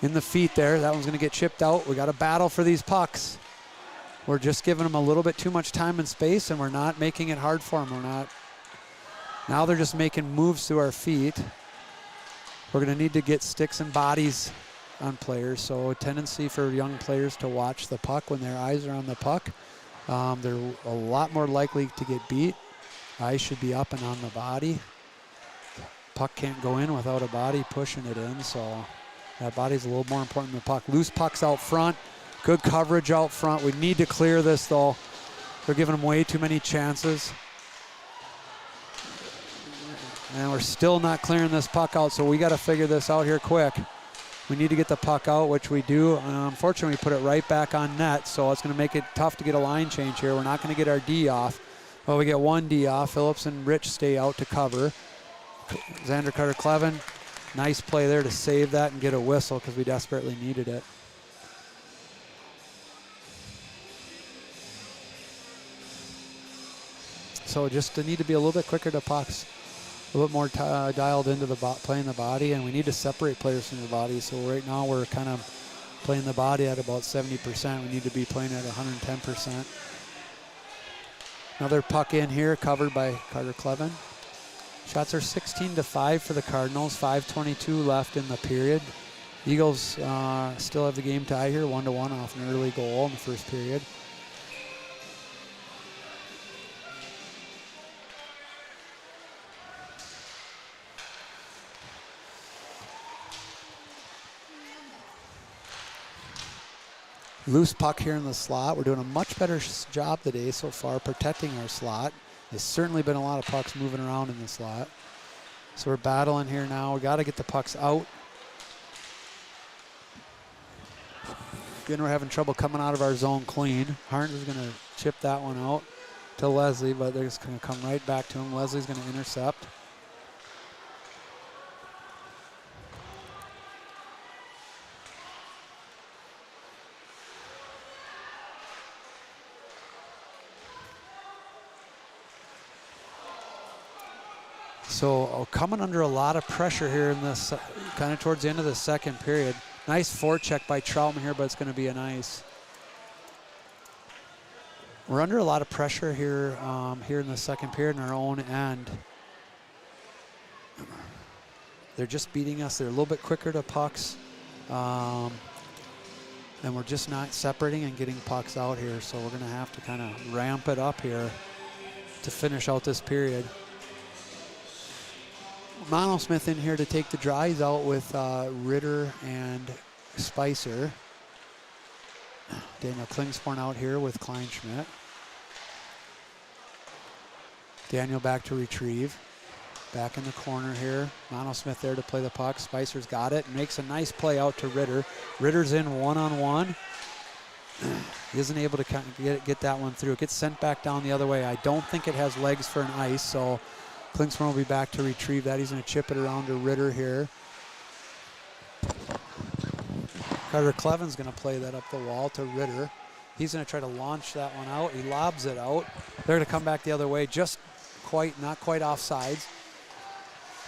Speaker 1: In the feet there. That one's going to get chipped out. We got a battle for these pucks. We're just giving them a little bit too much time and space, and we're not making it hard for them. Now they're just making moves through our feet. We're going to need to get sticks and bodies on players, so a tendency for young players to watch the puck when their eyes are on the puck. They're a lot more likely to get beat. Eyes should be up and on the body. Puck can't go in without a body pushing it in, so that body's a little more important than the puck. Loose pucks out front. Good coverage out front. We need to clear this, though. They're giving them way too many chances. And we're still not clearing this puck out, so we got to figure this out here quick. We need to get the puck out, which we do. Unfortunately, we put it right back on net, so it's going to make it tough to get a line change here. We're not going to get our D off. Well, we get one D off. Phillips and Rich stay out to cover. Xander Carter-Clevin, nice play there to save that and get a whistle because we desperately needed it. So just need to be a little bit quicker to pucks, a little bit more dialed into the playing the body, and we need to separate players from the body. So right now we're kind of playing the body at about 70%. We need to be playing at 110%. Another puck in here, covered by Carter-Clevin. Shots are 16-5 for the Cardinals, 5:22 left in the period. Eagles still have the game tie here, 1-1 off an early goal in the first period. Loose puck here in the slot. We're doing a much better job today so far protecting our slot. There's certainly been a lot of pucks moving around in the slot. So we're battling here now. We got to get the pucks out. Again, we're having trouble coming out of our zone clean. Harnt is going to chip that one out. to Leslie, but they're just going to come right back to him. Leslie's going to intercept. So coming under a lot of pressure here in this, kind of towards the end of the second period. Nice forecheck by Troutman here, but it's going to be an ice. We're under a lot of pressure here, here in the second period in our own end. They're just beating us. They're a little bit quicker to pucks. And we're just not separating and getting pucks out here. So we're going to have to kind of ramp it up here to finish out this period. Monosmith in here to take the drives out with Ritter and Spicer. Daniel Klingsporn out here with Kleinschmidt. Daniel back to retrieve. Back in the corner here. Monosmith there to play the puck. Spicer's got it. Makes a nice play out to Ritter. Ritter's in one-on-one. He isn't able to kind of get that one through. It gets sent back down the other way. I don't think it has legs for an ice, so Klingsporn will be back to retrieve that. He's going to chip it around to Ritter here. Carter Cleven's going to play that up the wall to Ritter. He's going to try to launch that one out. He lobs it out. They're going to come back the other way, just not quite offsides.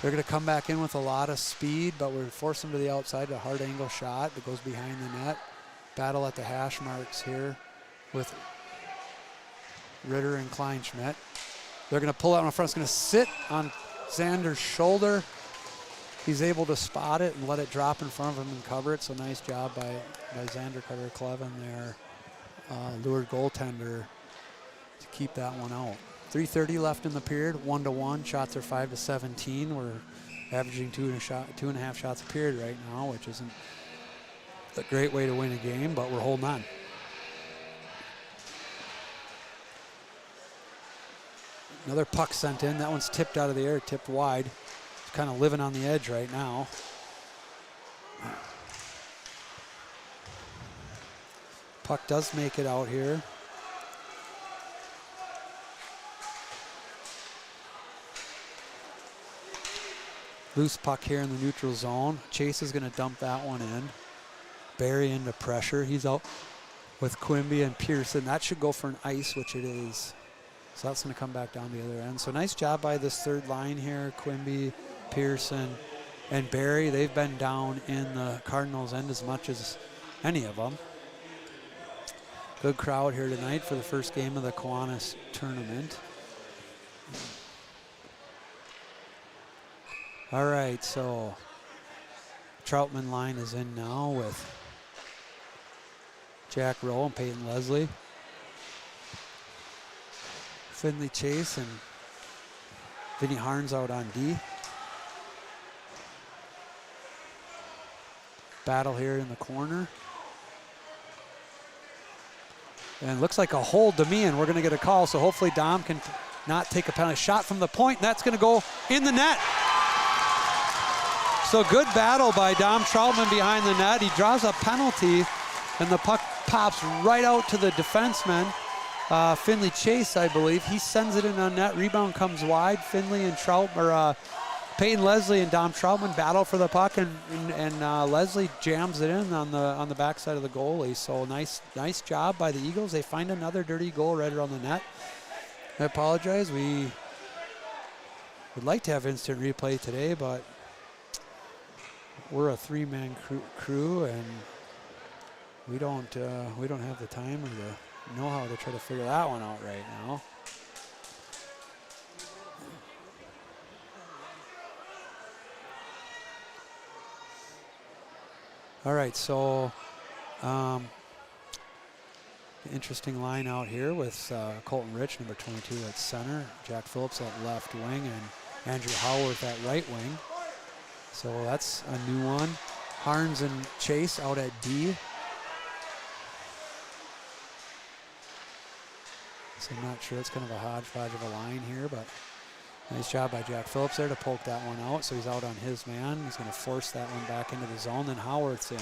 Speaker 1: They're going to come back in with a lot of speed, but we're forcing them to the outside, a hard angle shot that goes behind the net. Battle at the hash marks here with Ritter and Kleinschmidt. They're going to pull out in front. It's going to sit on Xander's shoulder. He's able to spot it and let it drop in front of him and cover it. So nice job by Xander Carter Cleven there, lured goaltender, to keep that one out. 3:30 left in the period, 1-1. Shots are 5-17. We're averaging 2.5 shots a period right now, which isn't a great way to win a game, but we're holding on. Another puck sent in. That one's tipped out of the air, tipped wide. It's kind of living on the edge right now. Puck does make it out here. Loose puck here in the neutral zone. Chase is going to dump that one in. Barry into pressure. He's out with Quimby and Pearson. That should go for an ice, which it is. So that's going to come back down the other end. So nice job by this third line here. Quimby, Pearson, and Barry. They've been down in the Cardinals' end as much as any of them. Good crowd here tonight for the first game of the Kiwanis tournament. All right, so Troutman line is in now with Jack Rowe and Peyton Leslie. Finley Chase and Vinny Harns out on D. Battle here in the corner. And it looks like a hold to me, and we're going to get a call, so hopefully Dom can not take a penalty. Shot from the point, and that's going to go in the net. So good battle by Dom Troutman behind the net. He draws a penalty, and the puck pops right out to the defenseman, Finley Chase, I believe. He sends it in on net. Rebound comes wide. Finley and Peyton Leslie and Dom Troutman battle for the puck, and Leslie jams it in on the backside of the goalie. So nice job by the Eagles. They find another dirty goal right around the net. I apologize. We would like to have instant replay today, but we're a three-man crew, and we don't have the time or the know-how to try to figure that one out right now. All right, so interesting line out here with Colton Rich, number 22 at center, Jack Phillips at left wing, and Andrew Howarth at right wing. So that's a new one. Harns and Chase out at D. So I'm not sure. It's kind of a hodgepodge of a line here, but nice job by Jack Phillips there to poke that one out. So he's out on his man. He's going to force that one back into the zone. Then Howarth's in.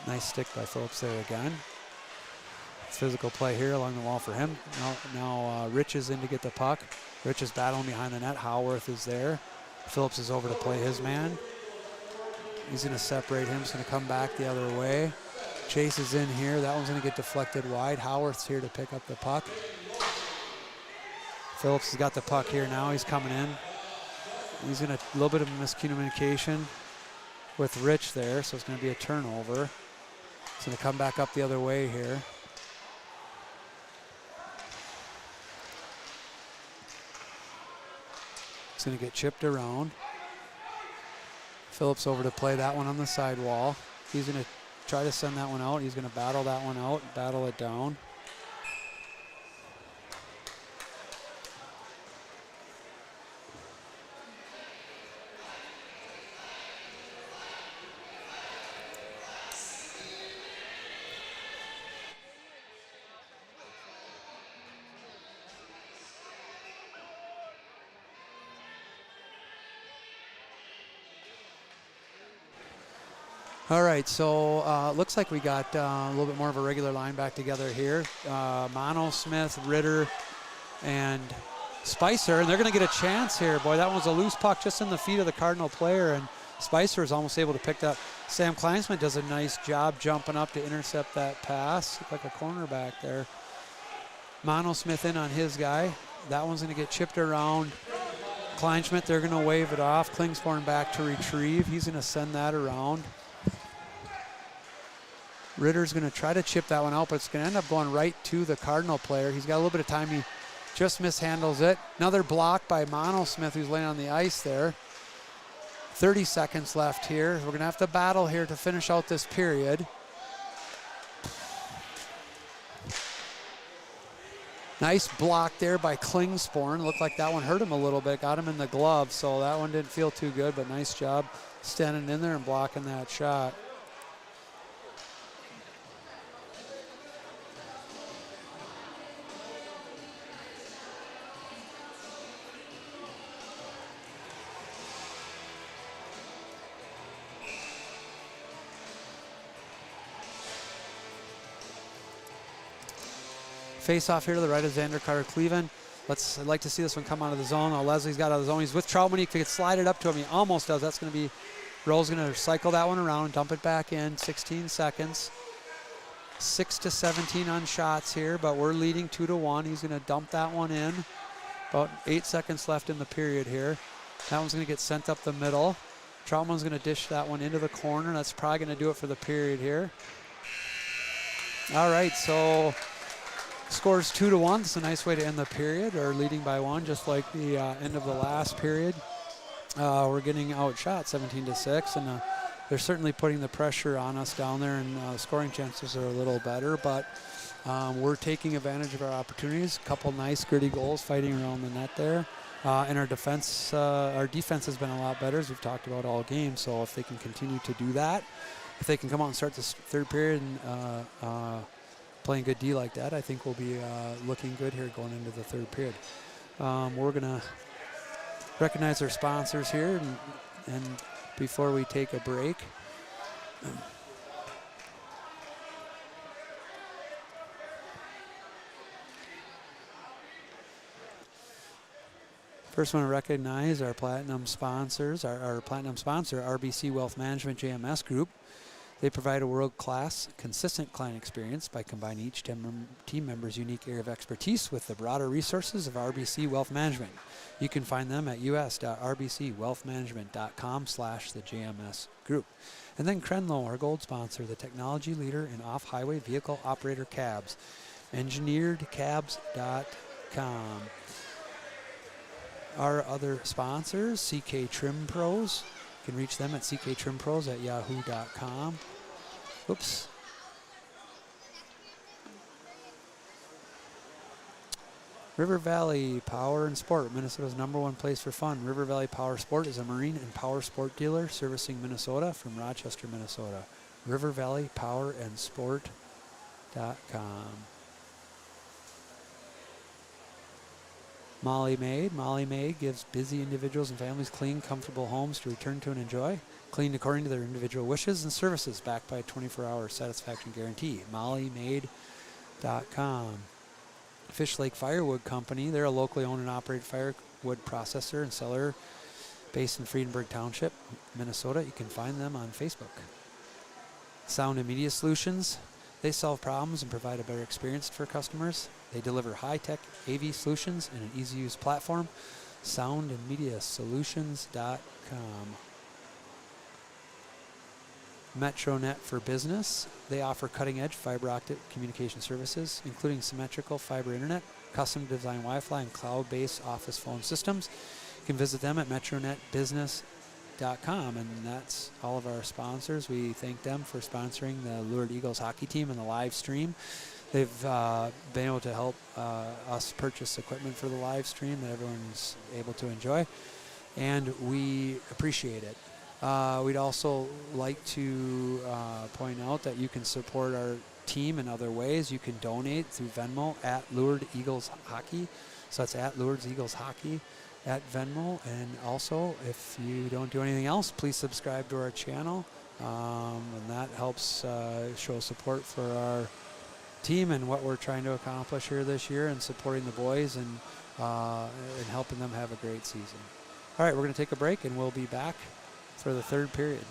Speaker 1: Nice stick by Phillips there again. Physical play here along the wall for him. Now Rich is in to get the puck. Rich is battling behind the net. Howarth is there. Phillips is over to play his man. He's going to separate him. He's going to come back the other way. Chase is in here. That one's going to get deflected wide. Howarth's here to pick up the puck. Phillips has got the puck here now. He's coming in. He's going to a little bit of miscommunication with Rich there, so it's going to be a turnover. He's going to come back up the other way here. It's going to get chipped around. Phillips over to play that one on the sidewall. He's going to try to send that one out. He's going to battle that one out, battle it down. All right, so looks like we got a little bit more of a regular line back together here. Mono, Smith, Ritter, and Spicer, and they're going to get a chance here. Boy, that was a loose puck just in the feet of the Cardinal player, and Spicer is almost able to pick that. Sam Kleinsman does a nice job jumping up to intercept that pass. Looked like a cornerback there. Mono Smith in on his guy. That one's going to get chipped around. Kleinschmidt, they're going to wave it off. Klingsborn back to retrieve. He's going to send that around. Ritter's going to try to chip that one out, but it's going to end up going right to the Cardinal player. He's got a little bit of time. He just mishandles it. Another block by Mono Smith, who's laying on the ice there. 30 seconds left here. We're going to have to battle here to finish out this period. Nice block there by Klingsporn. Looked like that one hurt him a little bit. Got him in the glove, so that one didn't feel too good, but nice job standing in there and blocking that shot. Face off here to the right of Xander Carter-Cleveland. I'd like to see this one come out of the zone. Now Leslie's got out of the zone. He's with Troutman. He could slide it up to him. He almost does. That's going to be, Roll's going to cycle that one around, dump it back in. 16 seconds. 6-17 on shots here, but we're leading 2-1. He's going to dump that one in. About 8 seconds left in the period here. That one's going to get sent up the middle. Troutman's going to dish that one into the corner. That's probably going to do it for the period here. All right, so scores 2-1. It's a nice way to end the period, or leading by 1, just like the end of the last period. We're getting outshot 17-6, and they're certainly putting the pressure on us down there, and scoring chances are a little better, but we're taking advantage of our opportunities. A couple nice gritty goals fighting around the net there. And our defense has been a lot better, as we've talked about all game, so if they can continue to do that, if they can come out and start this third period and playing good D like that, I think we'll be looking good here going into the third period. We're going to recognize our sponsors here and before we take a break. First, I want to recognize our platinum sponsors, our platinum sponsor, RBC Wealth Management JMS Group. They provide a world-class, consistent client experience by combining each team member's unique area of expertise with the broader resources of RBC Wealth Management. You can find them at us.rbcwealthmanagement.com/the JMS Group. And then Crenlo, our gold sponsor, the technology leader in off-highway vehicle operator cabs, engineeredcabs.com. Our other sponsors, CK Trim Pros. You can reach them at cktrimpros@yahoo.com. Oops. River Valley Power and Sport, Minnesota's #1 place for fun. River Valley Power Sport is a marine and power sport dealer servicing Minnesota from Rochester, Minnesota. River Valley Power and Sport.com. Molly Maid gives busy individuals and families clean, comfortable homes to return to and enjoy. Cleaned according to their individual wishes and services, backed by a 24-hour satisfaction guarantee. mollymaid.com. Fish Lake Firewood Company, they're a locally owned and operated firewood processor and seller based in Friedenberg Township, Minnesota. You can find them on Facebook. Sound and Media Solutions, they solve problems and provide a better experience for customers. They deliver high-tech AV solutions in an easy-to-use platform. soundandmediasolutions.com. MetroNet for Business. They offer cutting-edge fiber optic communication services, including symmetrical fiber internet, custom design Wi-Fi, and cloud-based office phone systems. You can visit them at metronetbusiness.com, and that's all of our sponsors. We thank them for sponsoring the Lured Eagles hockey team and the live stream. They've been able to help us purchase equipment for the live stream that everyone's able to enjoy, and we appreciate it. We'd also like to point out that you can support our team in other ways. You can donate through Venmo at Lured Eagles Hockey. So that's at Lured Eagles Hockey at Venmo. And also, if you don't do anything else, please subscribe to our channel. And that helps show support for our team and what we're trying to accomplish here this year, and supporting the boys and helping them have a great season. All right, we're going to take a break, and we'll be back for the third period.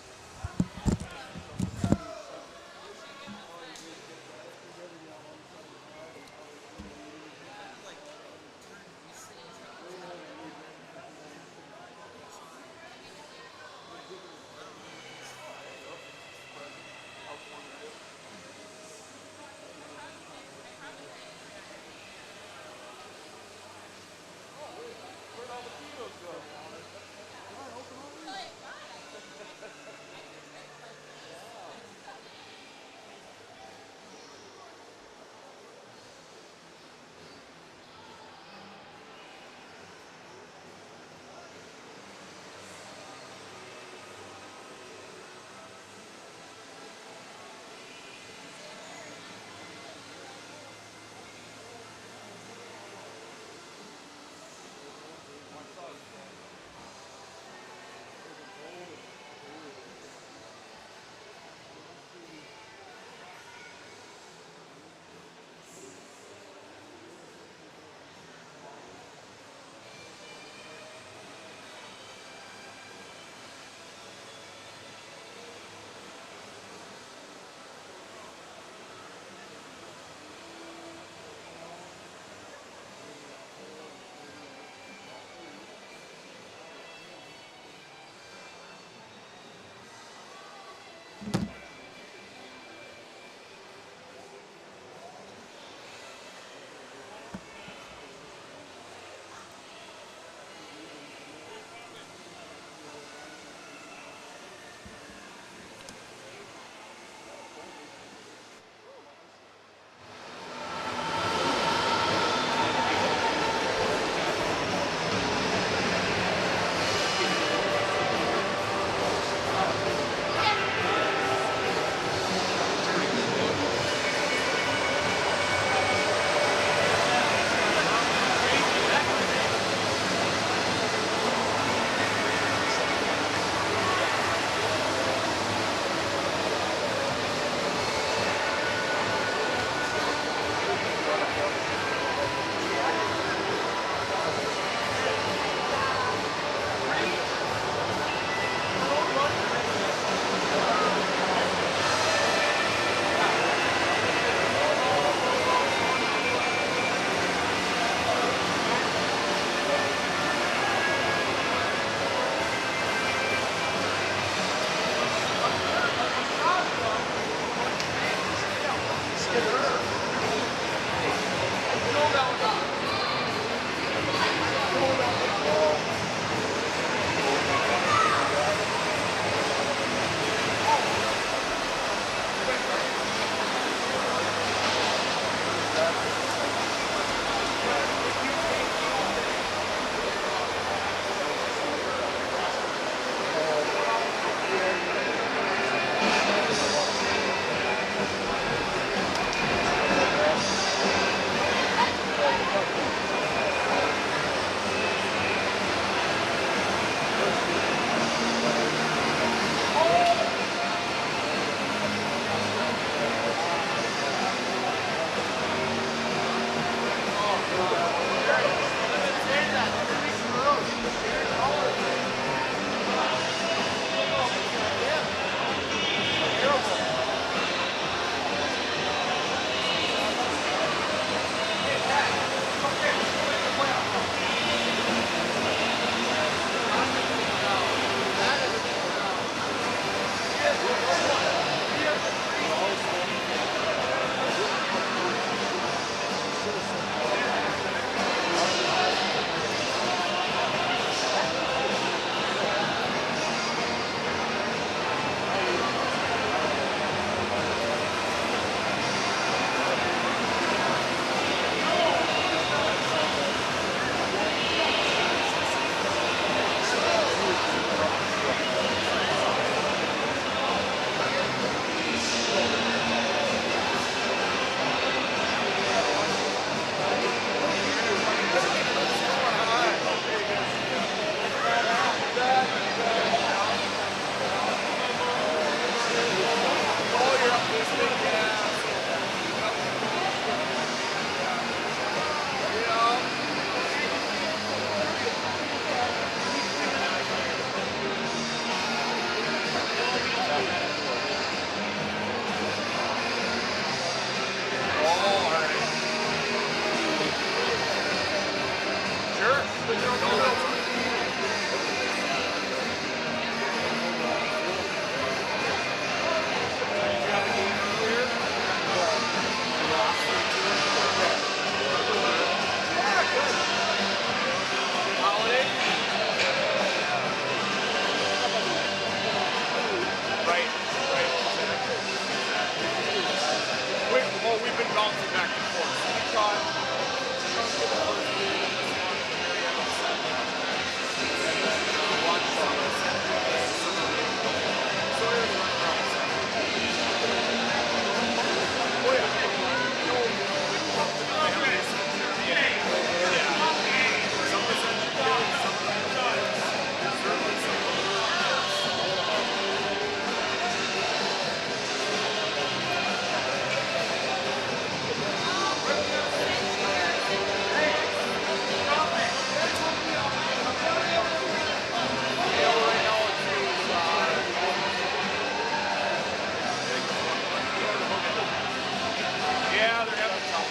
Speaker 2: Yeah, they're having a tough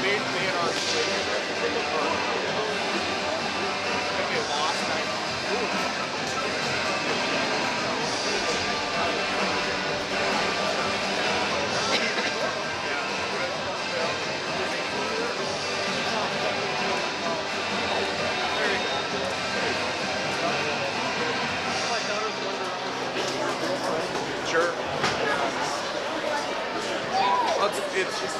Speaker 2: They had already played they lost Sure. Well, it's just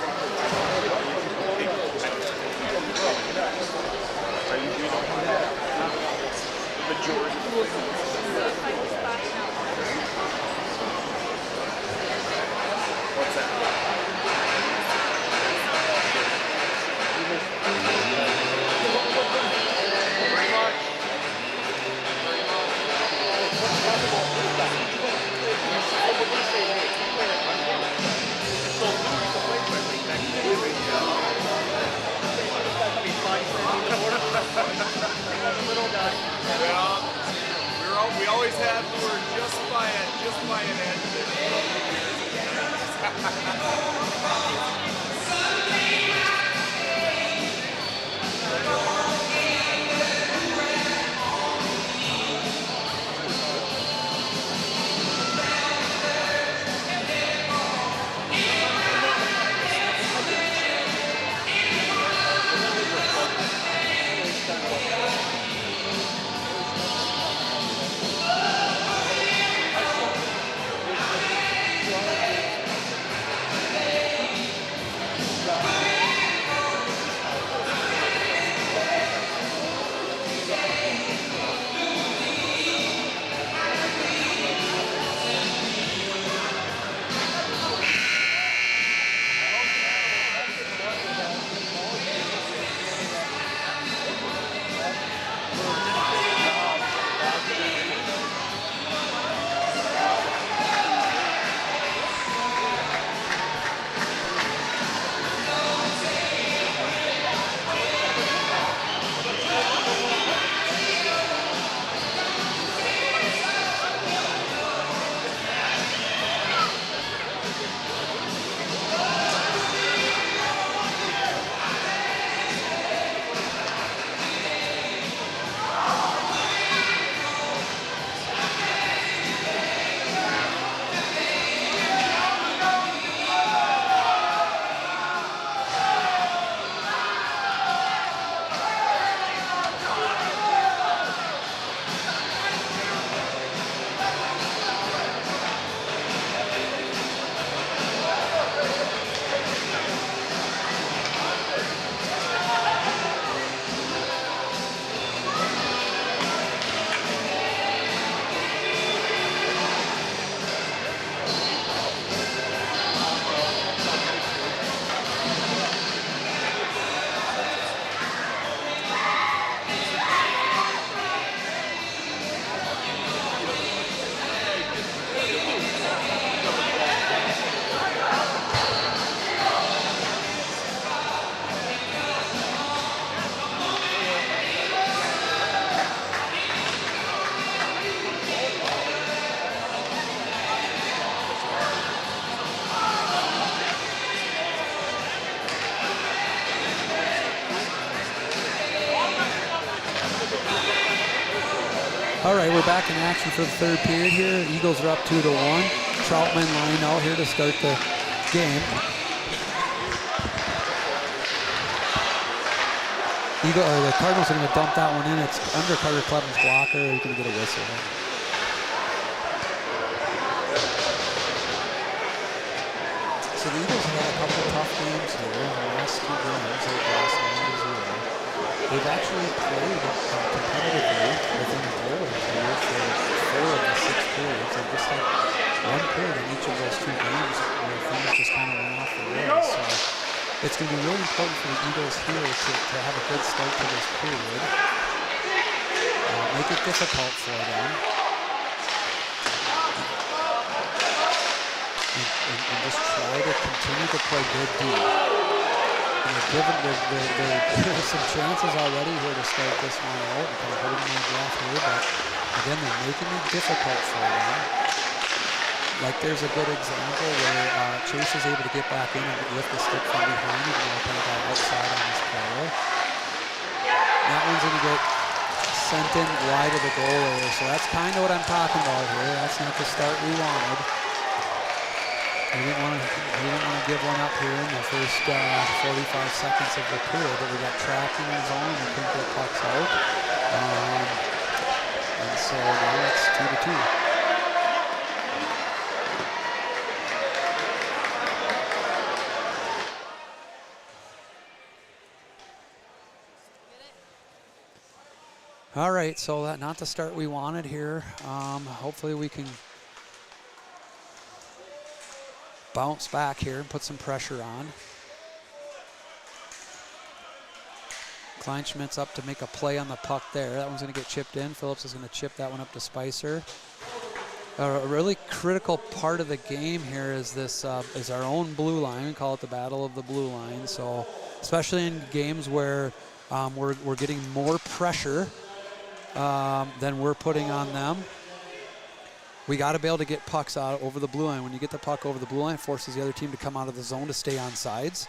Speaker 2: majority. What's that? Pretty much. Well, we always had Lure just by an edge.
Speaker 1: All right, we're back in action for the third period here. Eagles are up 2-1. Troutman line out here to start the game. The Cardinals are going to dump that one in. It's under Carter Clevin's blocker. He's going to get a whistle. So the Eagles have had a couple of tough games here. In the last two games, they've lost 9-0. They've actually played competitively within the goal here for 4 of the 6 periods. They've just had one period in each of those 2 games where things just kind of went off the rails. So it's going to be really important for the Eagles here to have a good start to this period. Make it difficult for them. And just try to continue to play good D. There's some chances already here to start this one out. I'm kind of holding my breath here, but again, they're making it difficult for them. Like there's a good example where Chase is able to get back in and lift the stick from behind, even though kind of got outside on this player. That one's going to get sent in wide of the goal area, so that's kind of what I'm talking about here. That's not the start we wanted. We didn't want to give one up here in the first 45 seconds of the period, but we got trapped in the zone and we couldn't get pucks out. And so now it's 2-2. All right, so that not the start we wanted here. Hopefully we can bounce back here and put some pressure on. Kleinschmidt's up to make a play on the puck there. That one's going to get chipped in. Phillips is going to chip that one up to Spicer. A really critical part of the game here is this is our own blue line. We call it the battle of the blue line. So especially in games where we're getting more pressure than we're putting on them. We got to be able to get pucks out over the blue line. When you get the puck over the blue line, it forces the other team to come out of the zone to stay on sides.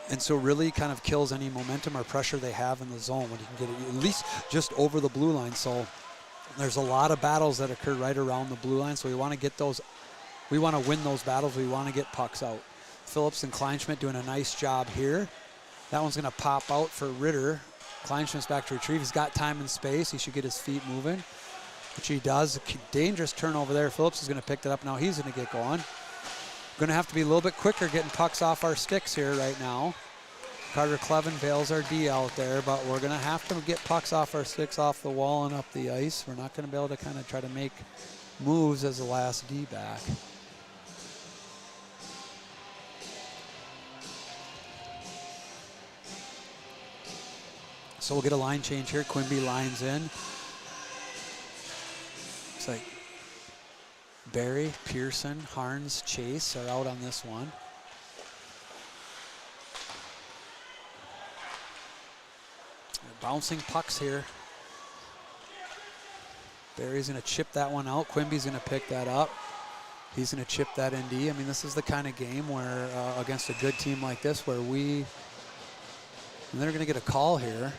Speaker 1: And so really kind of kills any momentum or pressure they have in the zone when you can get it at least just over the blue line. So there's a lot of battles that occur right around the blue line. So we want to get those, we want to win those battles. We want to get pucks out. Phillips and Kleinschmidt doing a nice job here. That one's going to pop out for Ritter. Kleinschmidt's back to retrieve. He's got time and space. He should get his feet moving, which he does. Dangerous turnover there. Phillips is going to pick that up. Now he's going to get going. Going to have to be a little bit quicker getting pucks off our sticks here right now. Carter Clevin bails our D out there, but we're going to have to get pucks off our sticks, off the wall and up the ice. We're not going to be able to kind of try to make moves as the last D back. So we'll get a line change here. Quimby lines in. Looks like Barry, Pearson, Harns, Chase are out on this one. Bouncing pucks here. Barry's going to chip that one out. Quimby's going to pick that up. He's going to chip that in D. I mean, this is the kind of game where against a good team like this where and they're going to get a call here.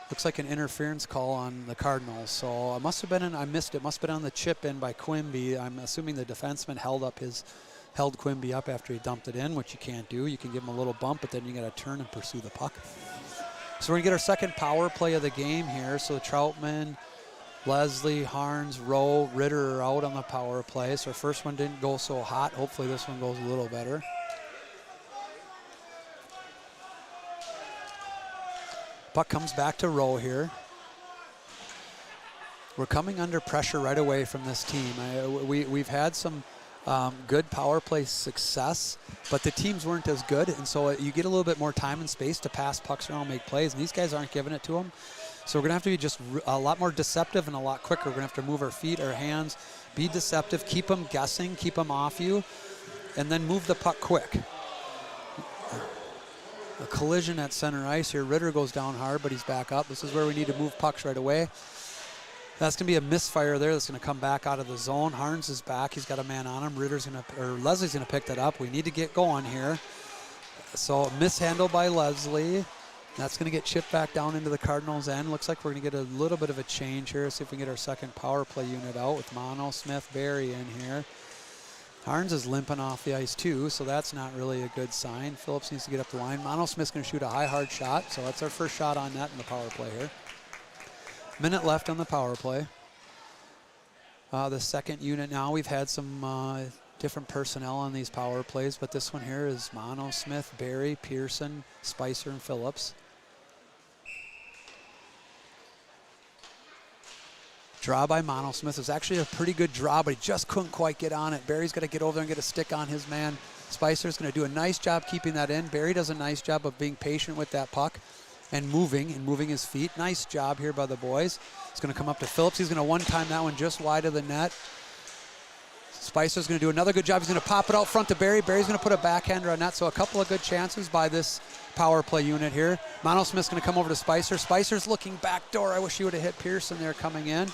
Speaker 1: Looks like an interference call on the Cardinals. So it must have been, I missed it, must have been on the chip in by Quimby. I'm assuming the defenseman held Quimby up after he dumped it in, which you can't do. You can give him a little bump, but then you got to turn and pursue the puck. So we're going to get our second power play of the game here. So Troutman, Leslie, Harns, Rowe, Ritter are out on the power play. So our first one didn't go so hot. Hopefully this one goes a little better. Puck comes back to Rowe here. We're coming under pressure right away from this team. We've had some good power play success, but the teams weren't as good, and so you get a little bit more time and space to pass pucks around, make plays, and these guys aren't giving it to them. So we're going to have to be just a lot more deceptive and a lot quicker. We're going to have to move our feet, our hands, be deceptive, keep them guessing, keep them off you, and then move the puck quick. A collision at center ice here. Ritter goes down hard, but he's back up. This is where we need to move pucks right away. That's going to be a misfire there. That's going to come back out of the zone. Harns is back. He's got a man on him. Leslie's going to pick that up. We need to get going here. So mishandle by Leslie. That's going to get chipped back down into the Cardinals' end. Looks like we're going to get a little bit of a change here. See if we can get our second power play unit out with Mono, Smith, Barry in here. Harns is limping off the ice too, so that's not really a good sign. Phillips needs to get up the line. Mono Smith's going to shoot a high, hard shot, so that's our first shot on net in the power play here. Minute left on the power play. The second unit now, we've had some different personnel on these power plays, but this one here is Mono, Smith, Barry, Pearson, Spicer, and Phillips. Draw by Mono Smith. It was actually a pretty good draw, but he just couldn't quite get on it. Barry's got to get over there and get a stick on his man. Spicer's going to do a nice job keeping that in. Barry does a nice job of being patient with that puck and moving his feet. Nice job here by the boys. It's going to come up to Phillips. He's going to one-time that one just wide of the net. Spicer's going to do another good job. He's going to pop it out front to Barry. Barry's going to put a backhander on that, so a couple of good chances by this power play unit here. Mono Smith's going to come over to Spicer. Spicer's looking backdoor. I wish he would have hit Pearson there coming in.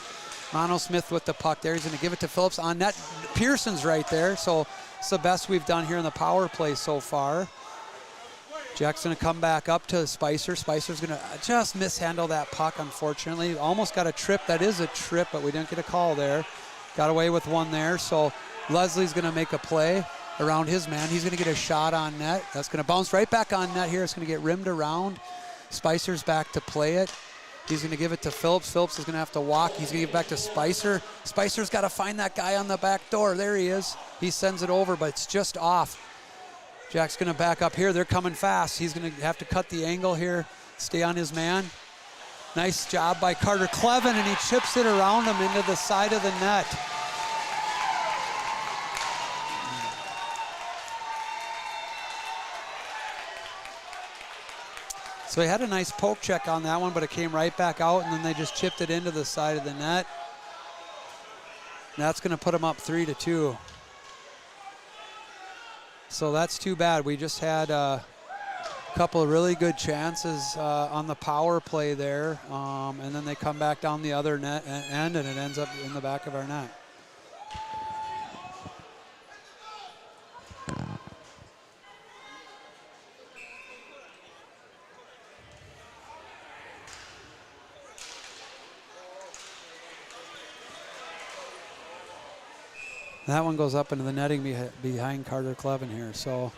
Speaker 1: Mono Smith with the puck there. He's going to give it to Phillips on net. Pearson's right there, so it's the best we've done here in the power play so far. Jack's going to come back up to Spicer. Spicer's going to just mishandle that puck, unfortunately. Almost got a trip. That is a trip, but we didn't get a call there. Got away with one there, so Leslie's going to make a play around his man. He's going to get a shot on net. That's going to bounce right back on net here. It's going to get rimmed around. Spicer's back to play it. He's going to give it to Phillips. Phillips is going to have to walk. He's going to give it back to Spicer. Spicer's got to find that guy on the back door. There he is. He sends it over, but it's just off. Jack's going to back up here. They're coming fast. He's going to have to cut the angle here, stay on his man. Nice job by Carter Clevin, and he chips it around him into the side of the net. So he had a nice poke check on that one, but it came right back out, and then they just chipped it into the side of the net. That's going to put him up 3-2. So that's too bad. We just had couple of really good chances on the power play there, and then they come back down the other net end, and it ends up in the back of our net. That one goes up into the netting behind Carter Clevin here. So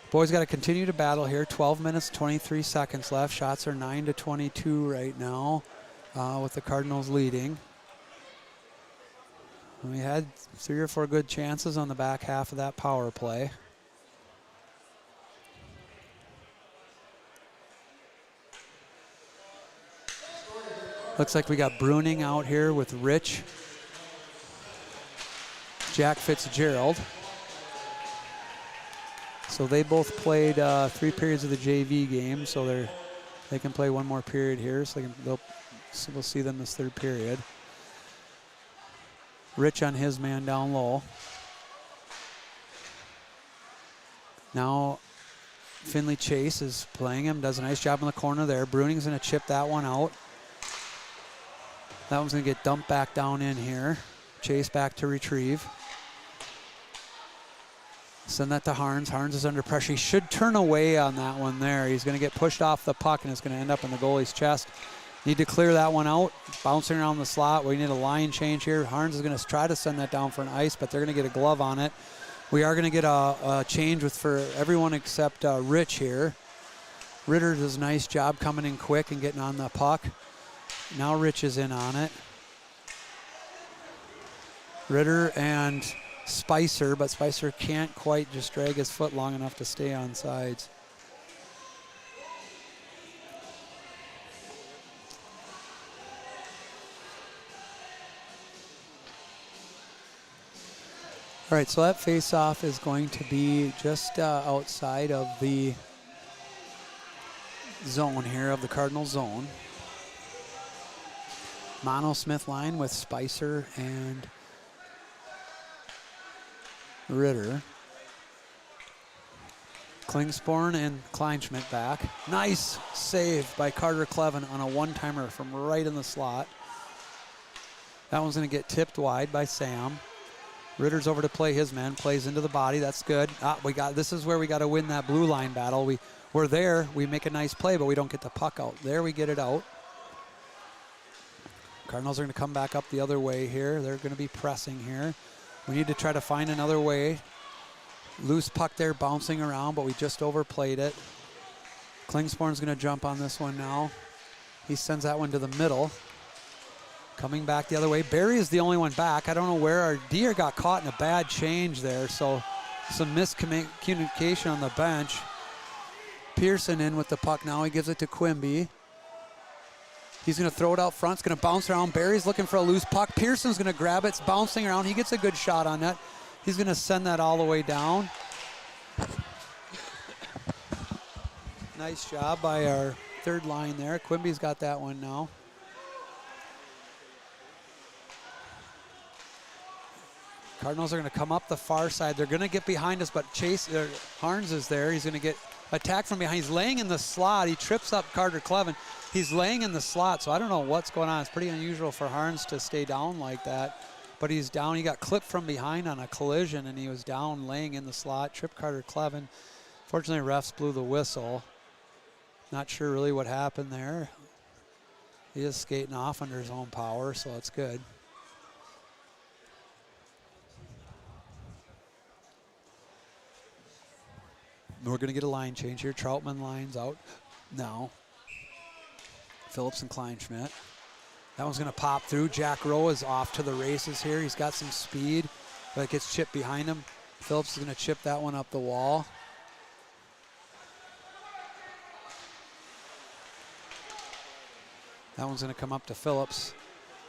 Speaker 1: boys got to continue to battle here. 12 minutes, 23 seconds left. Shots are 9-22 right now with the Cardinals leading. We had 3 or 4 good chances on the back half of that power play. Looks like we got Bruning out here with Rich, Jack Fitzgerald. So they both played 3 periods of the JV game, so they can play one more period here. So we'll see them this 3rd period. Rich on his man down low. Now Finley Chase is playing him, does a nice job in the corner there. Bruning's going to chip that one out. That one's going to get dumped back down in here. Chase back to retrieve. Send that to Harns. Harns is under pressure. He should turn away on that one there. He's going to get pushed off the puck, and it's going to end up in the goalie's chest. Need to clear that one out. Bouncing around the slot. We need a line change here. Harns is going to try to send that down for an ice, but they're going to get a glove on it. We are going to get a change for everyone except Rich here. Ritter does a nice job coming in quick and getting on the puck. Now Rich is in on it. Ritter and Spicer, but Spicer can't quite just drag his foot long enough to stay on sides. All right, so that face-off is going to be just outside of the zone here, of the Cardinal zone. Mono Smith line with Spicer and Ritter. Klingsporn and Kleinschmidt back. Nice save by Carter Clevin on a one-timer from right in the slot. That one's going to get tipped wide by Sam. Ritter's over to play his man, plays into the body. That's good. This is where we got to win that blue line battle. We're there. We make a nice play, but we don't get the puck out. There we get it out. Cardinals are going to come back up the other way here. They're going to be pressing here. We need to try to find another way. Loose puck there bouncing around, but we just overplayed it. Klingsporn's going to jump on this one now. He sends that one to the middle. Coming back the other way. Barry is the only one back. I don't know where our Deer got caught in a bad change there, so some miscommunication on the bench. Pearson in with the puck now. He gives it to Quimby. He's going to throw it out front. It's going to bounce around. Barry's looking for a loose puck. Pearson's going to grab it. It's bouncing around. He gets a good shot on that. He's going to send that all the way down. Nice job by our 3rd line there. Quimby's got that one now. Cardinals are going to come up the far side. They're going to get behind us, but Harns is there. He's going to get attacked from behind. He's laying in the slot. He trips up Carter Clevin. He's laying in the slot, so I don't know what's going on. It's pretty unusual for Harns to stay down like that, but he's down. He got clipped from behind on a collision, and he was down laying in the slot. Tripped Carter Clevin. Fortunately, refs blew the whistle. Not sure really what happened there. He is skating off under his own power, so it's good. We're going to get a line change here. Troutman lines out now. Phillips and Kleinschmidt. That one's going to pop through. Jack Rowe is off to the races here. He's got some speed, but it gets chipped behind him. Phillips is going to chip that one up the wall. That one's going to come up to Phillips.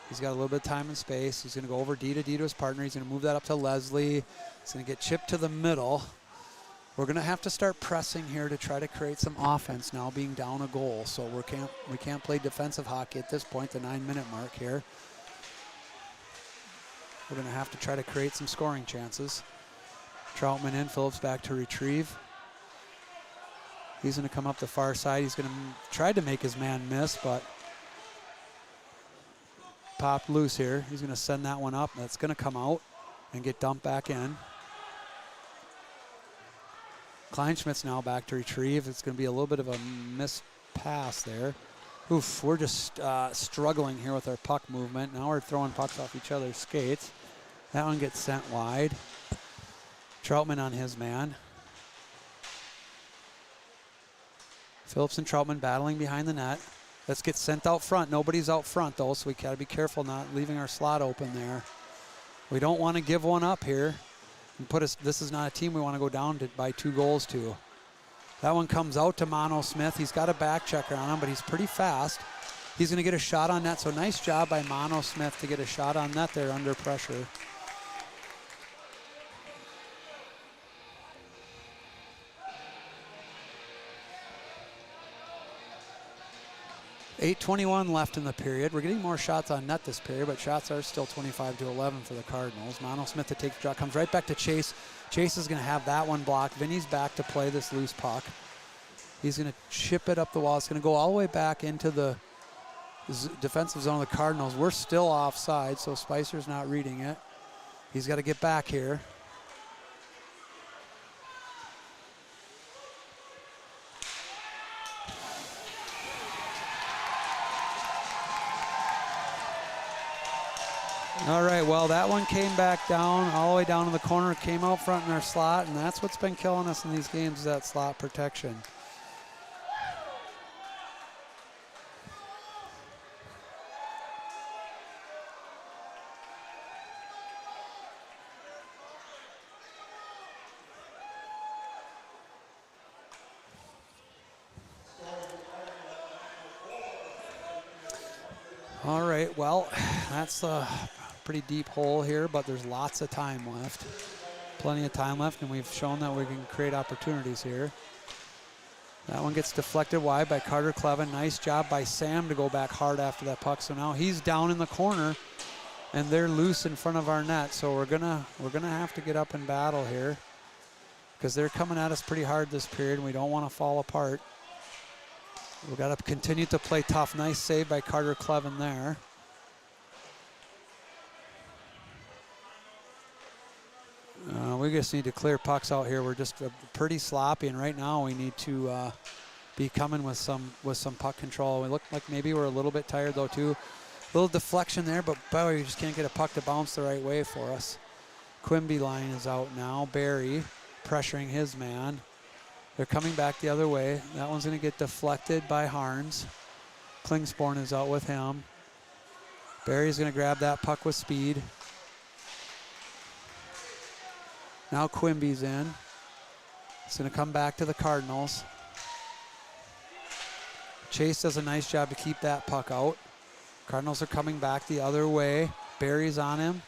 Speaker 1: He's got a little bit of time and space. He's going to go over D to his partner. He's going to move that up to Leslie. He's going to get chipped to the middle. We're going to have to start pressing here to try to create some offense now, being down a goal. So we can't play defensive hockey at this point, the 9-minute mark here. We're going to have to try to create some scoring chances. Troutman in, Phillips back to retrieve. He's going to come up the far side. He's going to try to make his man miss, but popped loose here. He's going to send that one up. That's going to come out and get dumped back in. Kleinschmidt's now back to retrieve. It's going to be a little bit of a missed pass there. Oof, we're just struggling here with our puck movement. Now we're throwing pucks off each other's skates. That one gets sent wide. Troutman on his man. Phillips and Troutman battling behind the net. Let's get sent out front. Nobody's out front, though, so we got to be careful not leaving our slot open there. We don't want to give one up here and put us. This is not a team we want to go down by 2 goals to. That one comes out to Mono Smith. He's got a back checker on him, but he's pretty fast. He's going to get a shot on net, so nice job by Mono Smith to get a shot on net there under pressure. .8:21 left in the period. We're getting more shots on net this period, but shots are still 25-11 for the Cardinals. Mono Smith to take the draw, comes right back to Chase. Chase is going to have that one blocked. Vinny's back to play this loose puck. He's going to chip it up the wall. It's going to go all the way back into the defensive zone of the Cardinals. We're still offside, so Spicer's not reading it. He's got to get back here. All right, well, that one came back down, all the way down in the corner, came out front in our slot, and that's what's been killing us in these games, is that slot protection. All right, well, that's a pretty deep hole here, but there's lots of time left. Plenty of time left, and we've shown that we can create opportunities here. That one gets deflected wide by Carter Clevin. Nice job by Sam to go back hard after that puck. So now he's down in the corner, and they're loose in front of our net. So we're gonna have to get up and battle here, because they're coming at us pretty hard this period, and we don't want to fall apart. We've got to continue to play tough. Nice save by Carter Clevin there. We just need to clear pucks out here. We're just pretty sloppy, and right now we need to be coming with some puck control. We look like maybe we're a little bit tired though too. A little deflection there, but boy, we just can't get a puck to bounce the right way for us. Quimby line is out now. Barry pressuring his man. They're coming back the other way. That one's going to get deflected by Harns. Klingsporn is out with him. Barry's going to grab that puck with speed. Now Quimby's in. It's going to come back to the Cardinals. Chase does a nice job to keep that puck out. Cardinals are coming back the other way. Barry's on him.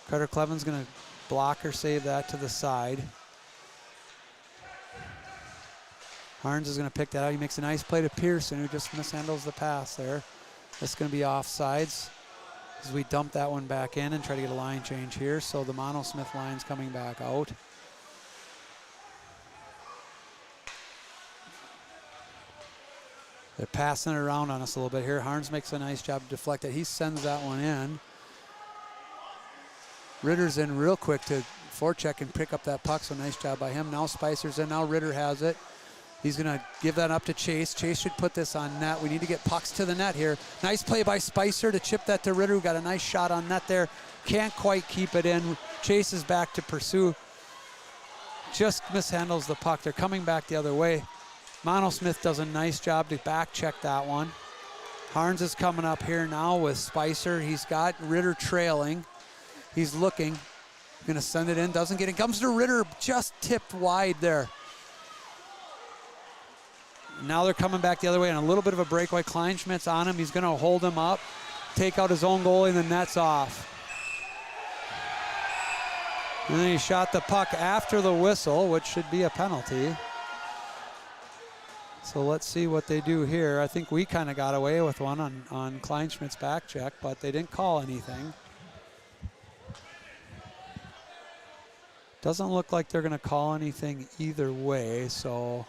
Speaker 1: Carter Clevin's going to block or save that to the side. Harns is going to pick that out. He makes a nice play to Pearson, who just mishandles the pass there. That's going to be offsides. as we dump that one back in and try to get a line change here. So the Mono-Smith line's coming back out. They're passing it around on us a little bit here. Harns makes a nice job to deflect it. He sends that one in. Ritter's in real quick to forecheck and pick up that puck, so nice job by him. Now Spicer's in, now Ritter has it. He's gonna give that up to Chase. Chase should put this on net. We need to get pucks to the net here. Nice play by Spicer to chip that to Ritter, who got a nice shot on net there. Can't quite keep it in. Chase is back to pursue. Just mishandles the puck. They're coming back the other way. Mono-Smith does a nice job to back check that one. Harns is coming up here now with Spicer. He's got Ritter trailing. He's looking, gonna send it in, doesn't get it. Comes to Ritter, just tipped wide there. Now they're coming back the other way and a little bit of a breakaway. Kleinschmidt's on him. He's going to hold him up, take out his own goalie, and the net's off. And then he shot the puck after the whistle, which should be a penalty. So let's see what they do here. I think we kind of got away with one on Kleinschmidt's back check, but they didn't call anything. Doesn't look like they're going to call anything either way, so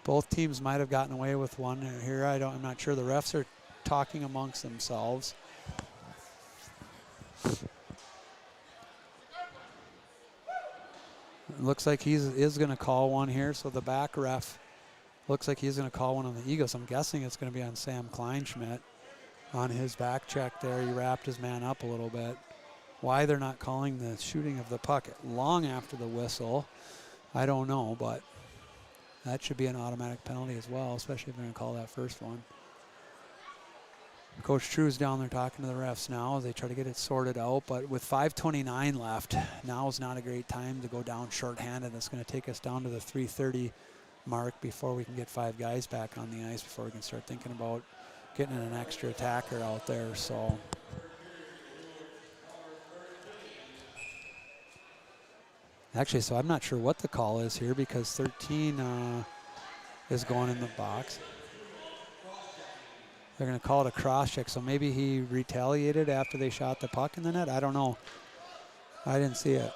Speaker 1: both teams might have gotten away with one here. I'm not sure. The refs are talking amongst themselves. It looks like he is going to call one here. So the back ref looks like he's going to call one on the Eagles. I'm guessing it's going to be on Sam Kleinschmidt on his back check there. He wrapped his man up a little bit. Why they're not calling the shooting of the puck long after the whistle, I don't know, but that should be an automatic penalty as well, especially if they're going to call that first one. Coach True's down there talking to the refs now as they try to get it sorted out, but with 5:29 left, now is not a great time to go down shorthanded. It's going to take us down to the 3:30 mark before we can get 5 guys back on the ice, before we can start thinking about getting an extra attacker out there. So actually, so I'm not sure what the call is here, because 13 is going in the box. They're going to call it a cross check, so maybe he retaliated after they shot the puck in the net. I don't know. I didn't see it.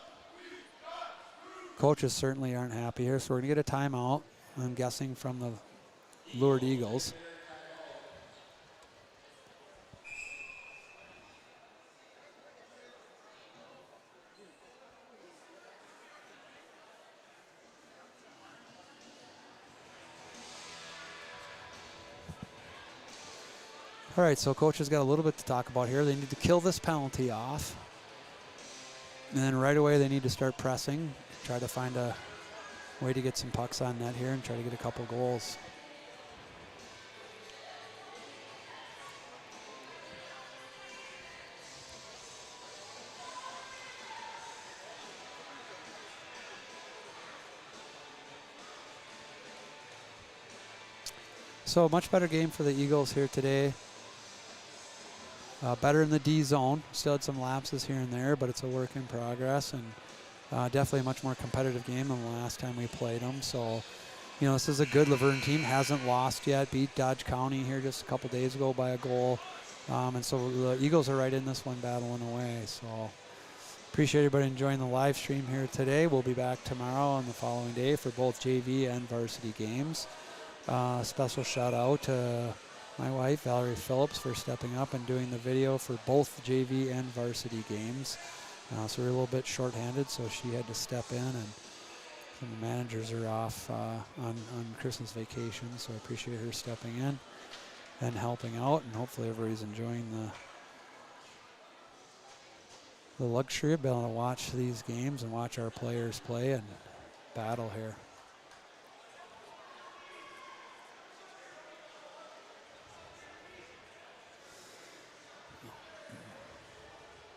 Speaker 1: Coaches certainly aren't happy here, so we're going to get a timeout, I'm guessing, from the Lured Eagles. All right, so coach has got a little bit to talk about here. They need to kill this penalty off. And then right away they need to start pressing, try to find a way to get some pucks on net here and try to get a couple goals. So much better game for the Eagles here today. Better in the D zone. Still had some lapses here and there, but it's a work in progress, and definitely a much more competitive game than the last time we played them. So, you know, this is a good Luverne team. Hasn't lost yet. Beat Dodge County here just a couple days ago by a goal. And so the Eagles are right in this one, battling away. So appreciate everybody enjoying the live stream here today. We'll be back tomorrow and the following day for both JV and varsity games. Special shout out to my wife, Valerie Phillips, for stepping up and doing the video for both JV and varsity games. So we're a little bit shorthanded, so she had to step in, and some of the managers are off on Christmas vacation, so I appreciate her stepping in and helping out, and hopefully everybody's enjoying the luxury of being able to watch these games and watch our players play and battle here.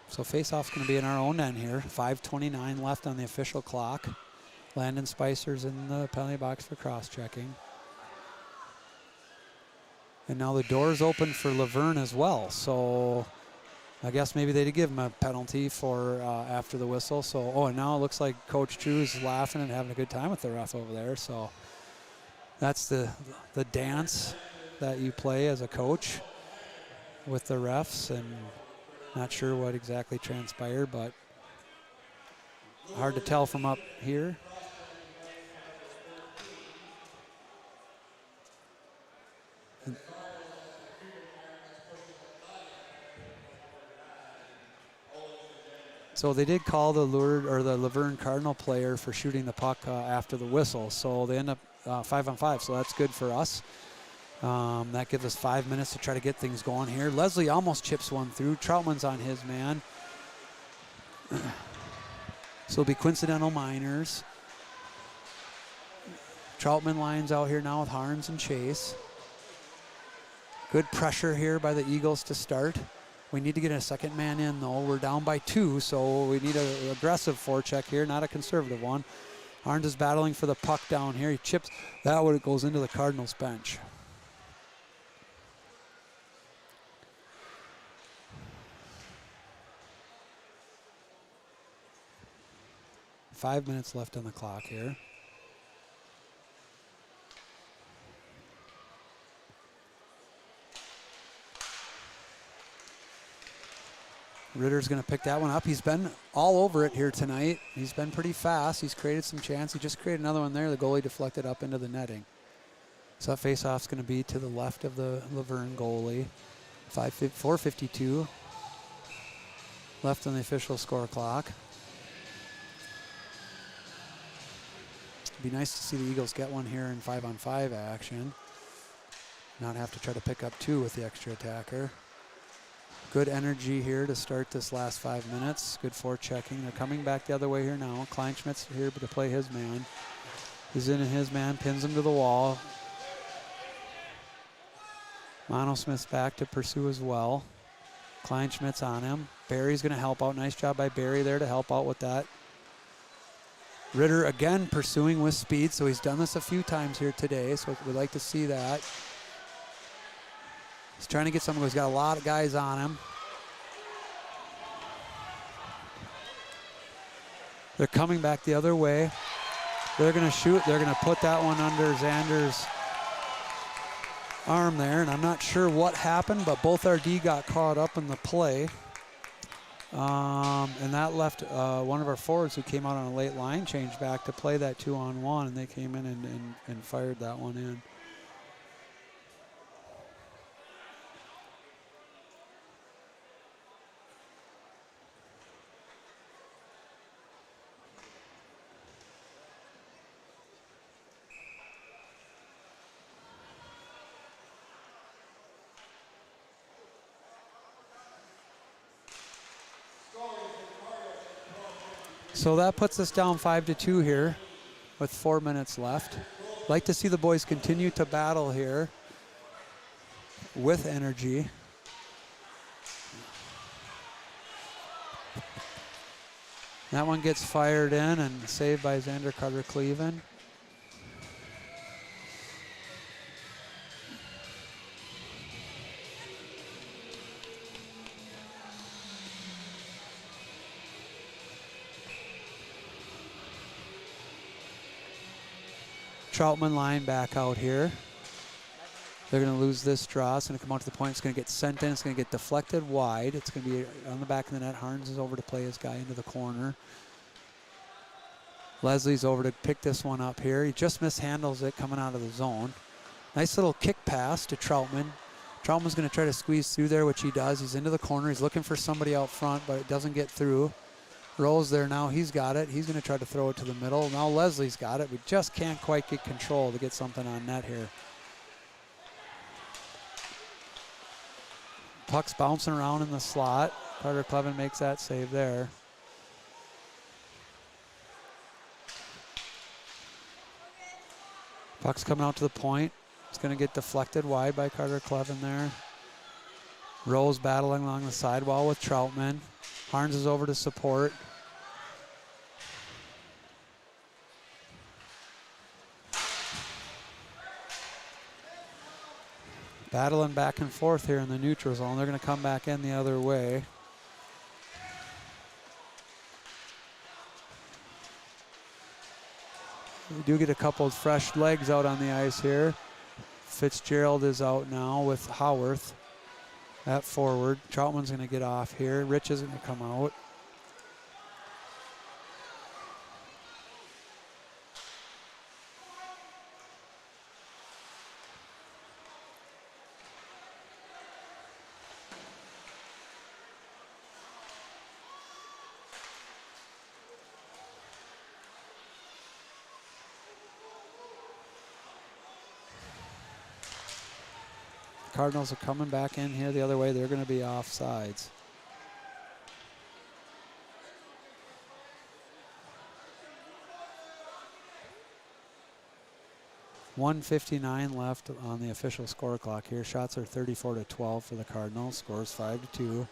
Speaker 1: So face-off's going to be in our own end here. 5:29 left on the official clock. Landon Spicer's in the penalty box for cross-checking. And now the door's open for Luverne as well. So I guess maybe they did give him a penalty for after the whistle. So, and now it looks like Coach Drew's laughing and having a good time with the ref over there. So that's the dance that you play as a coach. with the refs, and not sure what exactly transpired, but hard to tell from up here. So they did call the Luverne Cardinal player for shooting the puck after the whistle. So they end up 5-on-5. So that's good for us. That gives us 5 minutes to try to get things going here. Leslie almost chips one through. Troutman's on his man. So it'll be coincidental minors. Troutman lines out here now with Harns and Chase. Good pressure here by the Eagles to start. We need to get a second man in, though. We're down by 2, so we need an aggressive forecheck here, not a conservative one. Harns is battling for the puck down here. He chips that one. It goes into the Cardinals bench. Five minutes left on the clock here. Ritter's going to pick that one up. He's been all over it here tonight. He's been pretty fast. He's created some chance. He just created another one there. The goalie deflected up into the netting. So that faceoff's going to be to the left of the Luverne goalie. 4:52 left on the official score clock. It'd be nice to see the Eagles get one here in 5-on-5 action. Not have to try to pick up 2 with the extra attacker. Good energy here to start this last 5 minutes. Good forechecking. They're coming back the other way here now. Kleinschmidt's here to play his man. He's in his man, pins him to the wall. Monosmith's back to pursue as well. Kleinschmidt's on him. Barry's going to help out. Nice job by Barry there to help out with that. Ritter again pursuing with speed, so he's done this a few times here today, so we'd like to see that. He's trying to get someone who's got a lot of guys on him. They're coming back the other way. They're going to shoot. They're going to put that one under Xander's arm there, and I'm not sure what happened, but both our D got caught up in the play. And that left one of our forwards who came out on a late line change back to play that 2-on-1, and they came in and fired that one in. So that puts us down 5-2 here with 4 minutes left. Like to see the boys continue to battle here with energy. That one gets fired in and saved by Xander Carter-Cleven. Troutman line back out here. They're going to lose this draw. It's going to come out to the point. It's going to get sent in. It's going to get deflected wide. It's going to be on the back of the net. Harns is over to play his guy into the corner. Leslie's over to pick this one up here. He just mishandles it coming out of the zone. Nice little kick pass to Troutman. Troutman's going to try to squeeze through there, which he does. He's into the corner. He's looking for somebody out front, but it doesn't get through. Rose there now. He's got it. He's going to try to throw it to the middle. Now Leslie's got it. We just can't quite get control to get something on net here. Puck's bouncing around in the slot. Carter-Cleven makes that save there. Puck's coming out to the point. It's going to get deflected wide by Carter-Cleven there. Rose battling along the sidewall with Troutman. Harns is over to support. Battling back and forth here in the neutral zone. They're going to come back in the other way. We do get a couple of fresh legs out on the ice here. Fitzgerald is out now with Howarth. at forward. Troutman's going to get off here. Rich is going to come out. Cardinals are coming back in here the other way. They're going to be offsides. .159 left on the official score clock here. Shots are 34-12 for the Cardinals. Scores 5-2.